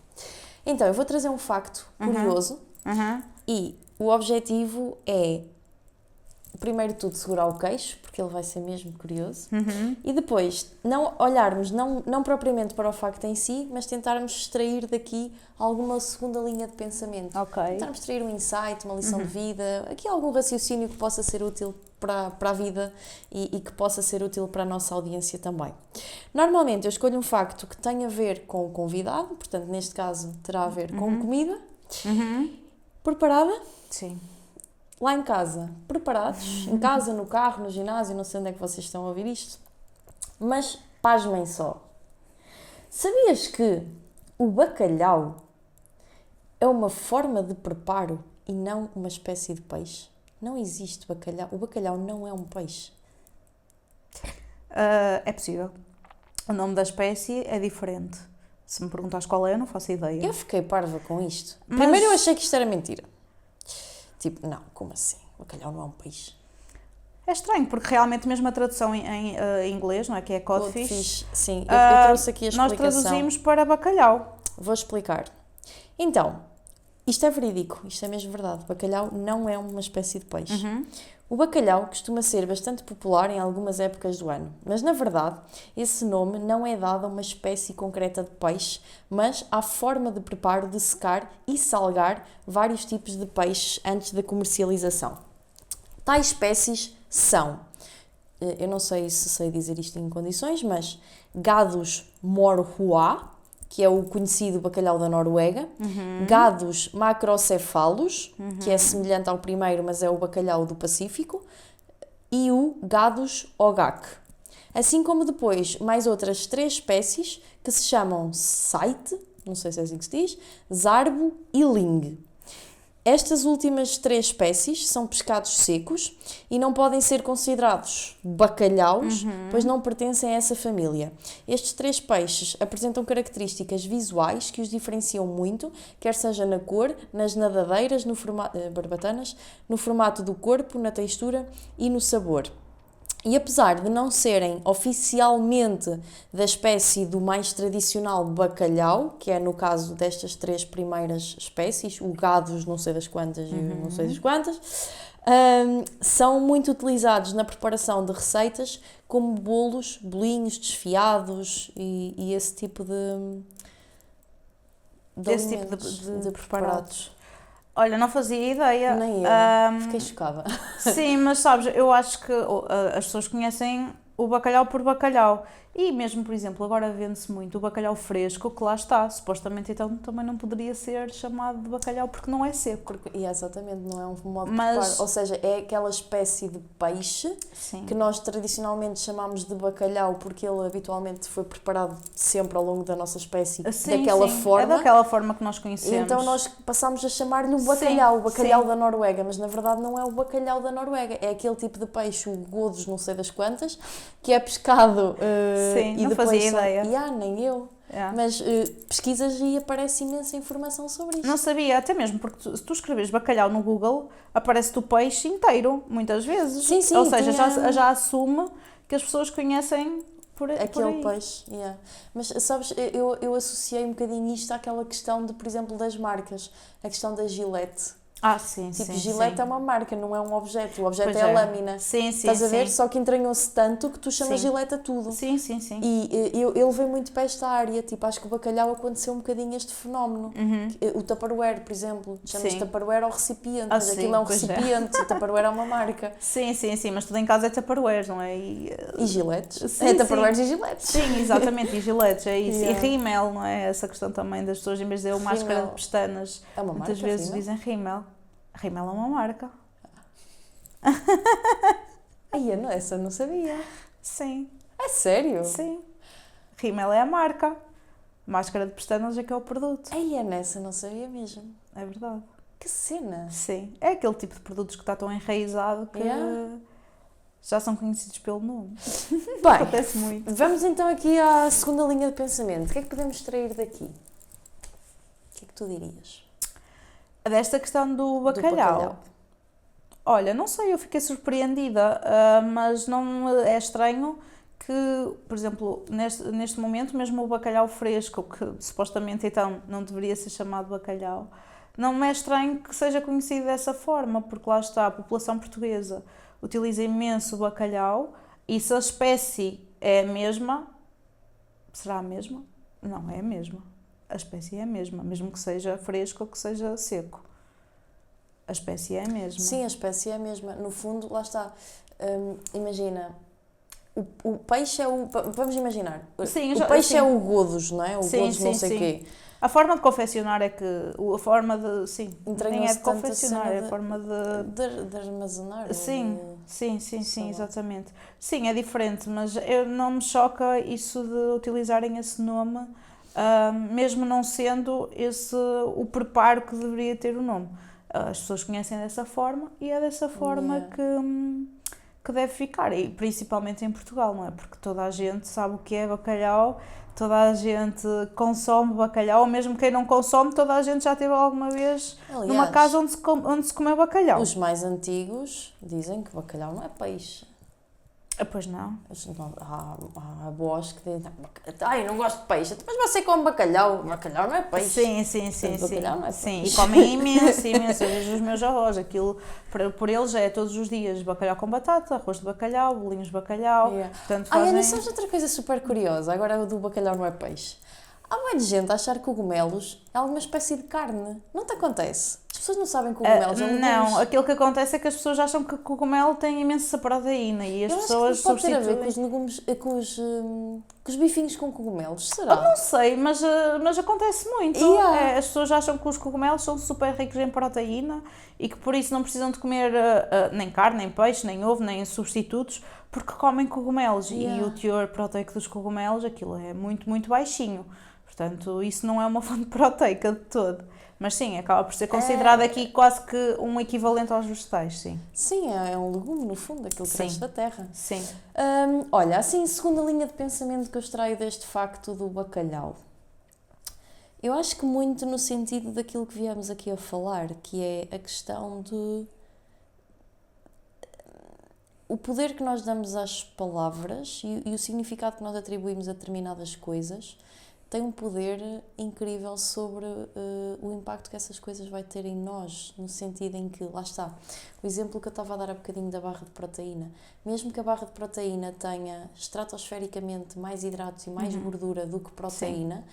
Então, eu vou trazer um facto curioso e o objetivo é, primeiro de tudo, segurar o queixo, porque ele vai ser mesmo curioso, e depois não olharmos, não propriamente para o facto em si, mas tentarmos extrair daqui alguma segunda linha de pensamento. Tentarmos extrair um insight, uma lição de vida, aqui algum raciocínio que possa ser útil para a vida e que possa ser útil para a nossa audiência também. Normalmente eu escolho um facto que tenha a ver com o convidado, portanto neste caso terá a ver com comida. Preparada? Sim. lá em casa, preparados, em casa, no carro, no ginásio, não sei onde é que vocês estão a ouvir isto, mas pasmem só. Sabias que o bacalhau é uma forma de preparo e não uma espécie de peixe? Não existe bacalhau. O bacalhau não é um peixe. É possível. O nome da espécie é diferente. Se me perguntares qual é, eu não faço ideia. Eu fiquei parva com isto. Mas- Primeiro eu achei que isto era mentira. Tipo, não, como assim? O bacalhau não é um peixe. É estranho, porque realmente mesmo a tradução em inglês, não é? Que é codfish. Codfish, sim, eu trouxe aqui a Nós explicação. traduzimos para bacalhau. Vou explicar. Então, isto é verídico, isto é mesmo verdade. O bacalhau não é uma espécie de peixe. O bacalhau costuma ser bastante popular em algumas épocas do ano, mas na verdade esse nome não é dado a uma espécie concreta de peixe, mas à forma de preparo de secar e salgar vários tipos de peixes antes da comercialização. Tais espécies são, eu não sei se sei dizer isto em condições, mas gados morhua, que é o conhecido bacalhau da Noruega, gados macrocefalos, que é semelhante ao primeiro, mas é o bacalhau do Pacífico, e o gados ogak. Assim como depois mais outras 3 espécies que se chamam saite, não sei se é assim que se diz, zarbo e ling. Estas últimas 3 espécies são pescados secos e não podem ser considerados bacalhaus, pois não pertencem a essa família. Estes 3 peixes apresentam características visuais que os diferenciam muito, quer seja na cor, nas nadadeiras, barbatanas, no formato do corpo, na textura e no sabor. E apesar de não serem oficialmente da espécie do mais tradicional bacalhau, que é no caso destas 3 primeiras espécies, o gados não sei das quantas e o não sei das quantas, são muito utilizados na preparação de receitas como bolos, bolinhos desfiados e esse tipo de Desse tipo alimentos, de preparados. Olha, não fazia ideia. Nem eu, fiquei chocada. Sim, mas sabes, eu acho que as pessoas conhecem o bacalhau por bacalhau. E mesmo, por exemplo, agora vende-se muito o bacalhau fresco, que lá está. Supostamente, então, também não poderia ser chamado de bacalhau porque não é seco. E exatamente, não é um modo de Mas- preparo. Ou seja, é aquela espécie de peixe Sim. que nós tradicionalmente chamamos de bacalhau porque ele habitualmente foi preparado sempre ao longo da nossa espécie Sim, daquela sim. forma. É daquela forma que nós E conhecemos. então nós passámos a chamar-lhe o Sim, bacalhau sim. da Noruega, mas na verdade não é o bacalhau da Noruega, é aquele tipo de peixe, o godos não sei das quantas, que é pescado Sim, e não depois fazia ideia. nem eu. É. Mas pesquisas e aparece imensa informação sobre isto. Não sabia, até mesmo porque se tu escreves bacalhau no Google, aparece-te o peixe inteiro, muitas vezes. Sim, sim, Ou seja, tinha- já assume que as pessoas conhecem por Aquele aí. peixe, yeah. Mas sabes, eu associei um bocadinho isto àquela questão de, por exemplo, das marcas, a questão da Gillette. Ah, sim, Tipo, sim. Gillette sim. é uma marca, não é um objeto, o objeto Pois é a lâmina. Sim, sim, Estás a ver? sim. Só que entranhou-se tanto que tu chamas Sim. Gillette a tudo. Sim, sim, sim. E eu veio muito para esta área, tipo, acho que o bacalhau aconteceu um bocadinho este fenómeno. O Tupperware, por exemplo, chama-se Sim. Tupperware ao recipiente, Ah, mas sim, aquilo é um pois é. recipiente, o Tupperware é uma marca. Sim, sim, sim, mas tudo em casa é Tupperware, não é? E Gillette? Sim, É sim. Tupperwares e Gillettes. Sim, exatamente, e giletes, é isso. Yeah. E rímel, não é? Essa questão também das pessoas, em vez de dizer máscara Rímel. de pestanas, É uma muitas marca, vezes Rímel? dizem rímel. Rímel é uma marca. Ai, não, essa eu não sabia. Sim, É sério? sim. Rímel é a marca. Máscara de pestanas é que é o produto. Ai, nessa eu não sabia mesmo. É verdade. Que cena! Sim. É aquele tipo de produtos que está tão enraizado que Yeah. já são conhecidos pelo nome. Bem, Acontece muito. vamos então aqui à segunda linha de pensamento. O que é que podemos extrair daqui? O que é que tu dirias? Desta questão do Do bacalhau. Olha, não sei, eu fiquei surpreendida, mas não é estranho que, por exemplo, neste momento, mesmo o bacalhau fresco, que supostamente então não deveria ser chamado bacalhau, não me é estranho que seja conhecido dessa forma, porque lá está, a população portuguesa utiliza imenso o bacalhau e se a espécie é a mesma, será a mesma? Não, é a mesma. A espécie é a mesma, mesmo que seja fresco ou que seja seco. A espécie é a mesma. Sim, a espécie é a mesma. No fundo, lá está. Imagina, o peixe é o... Vamos imaginar. Sim, o peixe sim. é o godos, não é? O Sim, godos não sei o quê. A forma de confeccionar é que... A forma de... Sim, nem é de Tanto a confeccionar, cena é a forma de armazenar. ou Sim, de- sim, lá. exatamente. Sim, é diferente, mas eu, não me choca isso de utilizarem esse nome, mesmo não sendo esse o preparo que deveria ter o nome. As pessoas conhecem dessa forma e é dessa forma Yeah. que deve ficar, e principalmente em Portugal, não é? Porque toda a gente sabe o que é bacalhau, toda a gente consome bacalhau, ou mesmo quem não consome, toda a gente já esteve alguma vez numa Aliás, casa onde se comeu bacalhau. os mais antigos dizem que bacalhau não é peixe. Pois não. Há avós que dizem, eu não gosto de peixe, mas você come bacalhau. Bacalhau não é peixe. Sim. Bacalhau não é Sim, e peixe. comem imenso. Eu vejo os meus avós, aquilo por eles é todos os dias bacalhau com batata, arroz de bacalhau, bolinhos de bacalhau, Yeah. portanto Ai, fazem... Ana, sabes outra coisa super curiosa? Agora o do bacalhau não é peixe. Há muita gente a achar que cogumelos é alguma espécie de carne. Não te acontece? As pessoas não sabem que cogumelos é não, legumes. aquilo que acontece é que as pessoas acham que o cogumelo tem imensa proteína e as Eu pessoas acho que pode ter a ver substituem... com os legumes, com os bifinhos com cogumelos. Será? Não sei, mas acontece muito. Yeah. As pessoas acham que os cogumelos são super ricos em proteína e que por isso não precisam de comer nem carne, nem peixe, nem ovo, nem substitutos, porque comem cogumelos. Yeah. E o teor proteico dos cogumelos, aquilo é muito, muito baixinho. Portanto, isso não é uma fonte proteica de todo. Mas sim, acaba por ser considerado aqui quase que um equivalente aos vegetais, sim. Sim, é um legume, no fundo, aquilo que cresce Sim. da terra. Sim. Olha, assim, segunda linha de pensamento que eu extraio deste facto do bacalhau. Eu acho que muito no sentido daquilo que viemos aqui a falar, que é a questão de... O poder que nós damos às palavras e o significado que nós atribuímos a determinadas coisas tem um poder incrível sobre o impacto que essas coisas vai ter em nós, no sentido em que, lá está, o exemplo que eu estava a dar há bocadinho da barra de proteína. Mesmo que a barra de proteína tenha estratosfericamente mais hidratos e mais gordura do que proteína,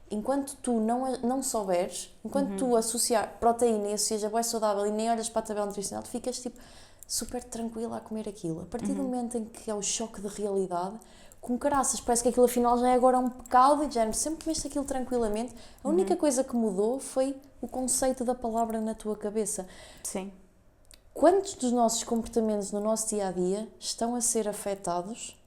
enquanto tu não souberes, enquanto tu associar proteína e associas a bué saudável e nem olhas para a tabela nutricional, tu ficas tipo super tranquila a comer aquilo. A partir do momento em que é o choque de realidade, com caraças, parece que aquilo afinal já é agora um pecado e já sempre comeste aquilo tranquilamente. A única coisa que mudou foi o conceito da palavra na tua cabeça. Sim. Quantos dos nossos comportamentos no nosso dia-a-dia estão a ser afetados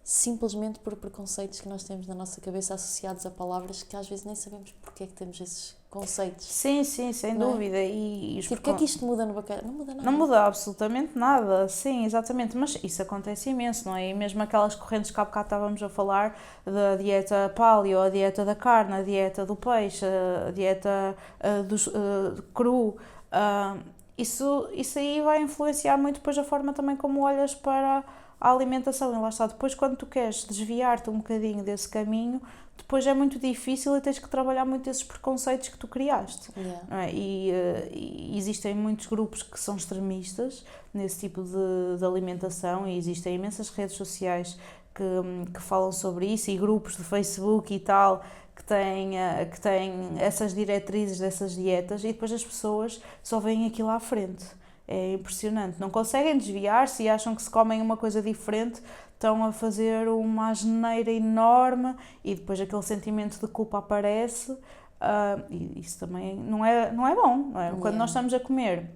simplesmente por preconceitos que nós temos na nossa cabeça associados a palavras que às vezes nem sabemos porque é que temos esses conceitos? Sim, sem Não é? dúvida. E Tipo, o que é que isto muda no bacalhau? Não muda nada. Não muda absolutamente nada, sim, exatamente, mas isso acontece imenso, não é? E mesmo aquelas correntes que há bocado estávamos a falar, da dieta paleo, a dieta da carne, a dieta do peixe, a dieta cru, isso aí vai influenciar muito depois a forma também como olhas para a alimentação. E lá está, depois quando tu queres desviar-te um bocadinho desse caminho, depois é muito difícil e tens que trabalhar muito esses preconceitos que tu criaste. Yeah. Não é? E existem muitos grupos que são extremistas nesse tipo de alimentação e existem imensas redes sociais que falam sobre isso e grupos de Facebook e tal que têm essas diretrizes dessas dietas e depois as pessoas só veem aquilo à frente. É impressionante. Não conseguem desviar-se e acham que se comem uma coisa diferente estão a fazer uma asneira enorme e depois aquele sentimento de culpa aparece e isso também não é bom, não é? Quando nós estamos a comer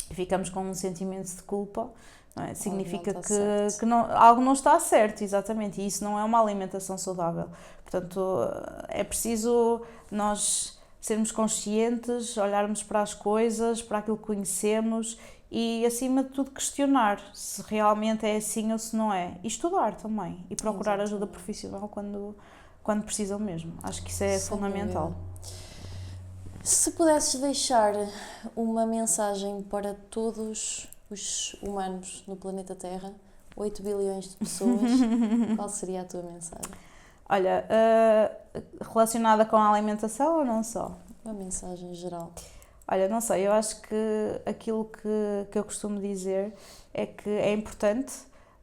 e ficamos com um sentimento de culpa, não é? Significa que algo não está certo, exatamente, e isso não é uma alimentação saudável. Portanto, é preciso nós sermos conscientes, olharmos para as coisas, para aquilo que conhecemos e, acima de tudo, questionar se realmente é assim ou se não é. E estudar também. E procurar ajuda profissional quando precisam mesmo. Acho que isso é fundamental. Se pudesses deixar uma mensagem para todos os humanos no planeta Terra, 8 bilhões de pessoas, qual seria a tua mensagem? Olha, relacionada com a alimentação ou não só? Uma mensagem geral. Olha, não sei, eu acho que aquilo que eu costumo dizer é que é importante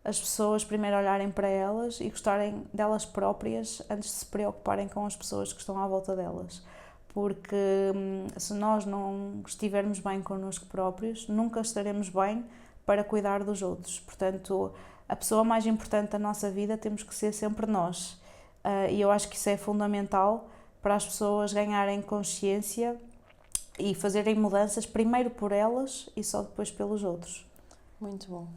as pessoas primeiro olharem para elas e gostarem delas próprias antes de se preocuparem com as pessoas que estão à volta delas. Porque se nós não estivermos bem connosco próprios, nunca estaremos bem para cuidar dos outros. Portanto, a pessoa mais importante da nossa vida temos que ser sempre nós. E eu acho que isso é fundamental para as pessoas ganharem consciência e fazerem mudanças primeiro por elas e só depois pelos outros. Muito bom.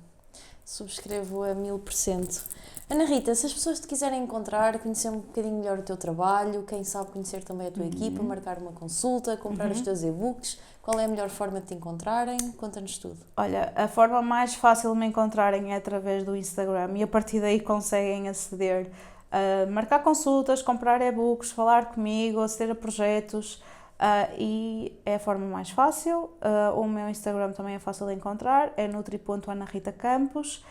Subscrevo a 1000%. Ana Rita, se as pessoas te quiserem encontrar, conhecer um bocadinho melhor o teu trabalho, quem sabe conhecer também a tua equipa, marcar uma consulta, comprar os teus e-books, qual é a melhor forma de te encontrarem? Conta-nos tudo. Olha, a forma mais fácil de me encontrarem é através do Instagram e a partir daí conseguem aceder a marcar consultas, comprar e-books, falar comigo, aceder a projetos. E é a forma mais fácil. O meu Instagram também é fácil de encontrar, é nutri.anarritacampos.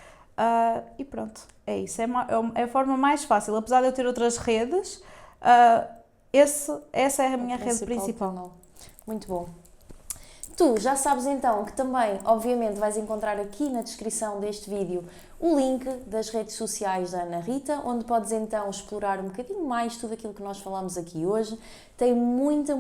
E pronto, é isso, é a forma mais fácil, apesar de eu ter outras redes, essa é a minha rede principal. Muito bom. Tu já sabes então que também, obviamente, vais encontrar aqui na descrição deste vídeo o link das redes sociais da Ana Rita, onde podes então explorar um bocadinho mais tudo aquilo que nós falamos aqui hoje. Tem muita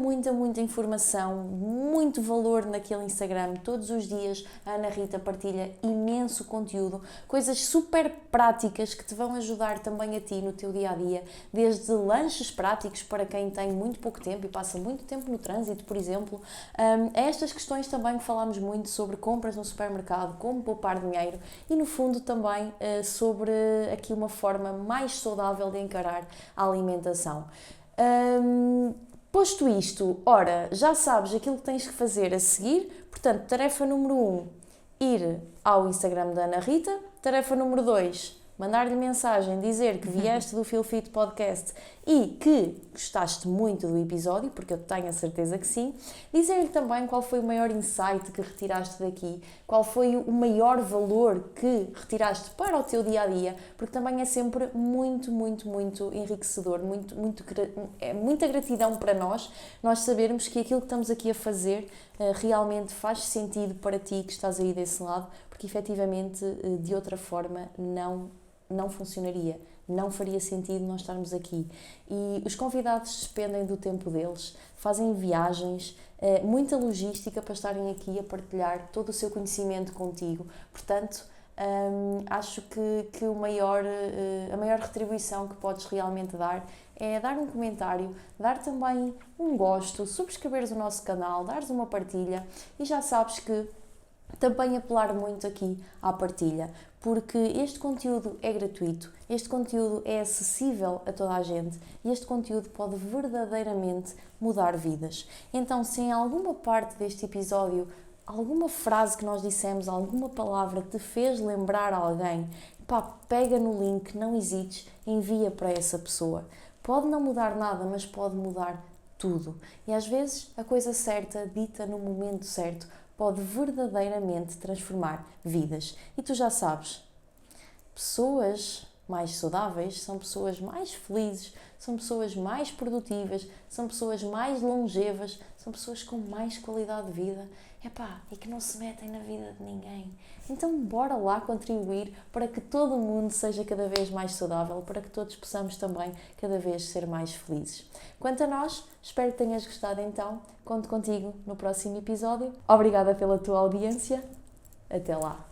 informação, muito valor naquele Instagram. Todos os dias a Ana Rita partilha imenso conteúdo, coisas super práticas que te vão ajudar também a ti no teu dia-a-dia, desde lanches práticos para quem tem muito pouco tempo e passa muito tempo no trânsito, por exemplo, a estas questões também que falámos muito sobre compras no supermercado, como poupar dinheiro e no fundo também sobre aqui uma forma mais saudável de encarar a alimentação. Posto isto, ora, já sabes aquilo que tens que fazer a seguir, portanto, tarefa número 1, ir ao Instagram da Ana Rita, tarefa número 2, mandar-lhe mensagem, dizer que vieste do Feel Fit Podcast e que gostaste muito do episódio, porque eu tenho a certeza que sim, dizer-lhe também qual foi o maior insight que retiraste daqui, qual foi o maior valor que retiraste para o teu dia-a-dia, porque também é sempre muito enriquecedor, é muita gratidão para nós sabermos que aquilo que estamos aqui a fazer realmente faz sentido para ti que estás aí desse lado, porque efetivamente de outra forma não funcionaria, não faria sentido nós estarmos aqui. E os convidados despendem do tempo deles, fazem viagens, muita logística para estarem aqui a partilhar todo o seu conhecimento contigo. Portanto, acho que a maior retribuição que podes realmente dar é dar um comentário, dar também um gosto, subscreveres o nosso canal, dares uma partilha e já sabes que também apelar muito aqui à partilha, porque este conteúdo é gratuito, este conteúdo é acessível a toda a gente e este conteúdo pode verdadeiramente mudar vidas. Então, se em alguma parte deste episódio, alguma frase que nós dissemos, alguma palavra te fez lembrar alguém, pega no link, não hesites, envia para essa pessoa. Pode não mudar nada, mas pode mudar tudo. E às vezes a coisa certa, dita no momento certo, pode verdadeiramente transformar vidas. E tu já sabes, pessoas mais saudáveis são pessoas mais felizes, são pessoas mais produtivas, são pessoas mais longevas, são pessoas com mais qualidade de vida. E que não se metem na vida de ninguém. Então bora lá contribuir para que todo mundo seja cada vez mais saudável, para que todos possamos também cada vez ser mais felizes. Quanto a nós, espero que tenhas gostado então. Conto contigo no próximo episódio. Obrigada pela tua audiência. Até lá.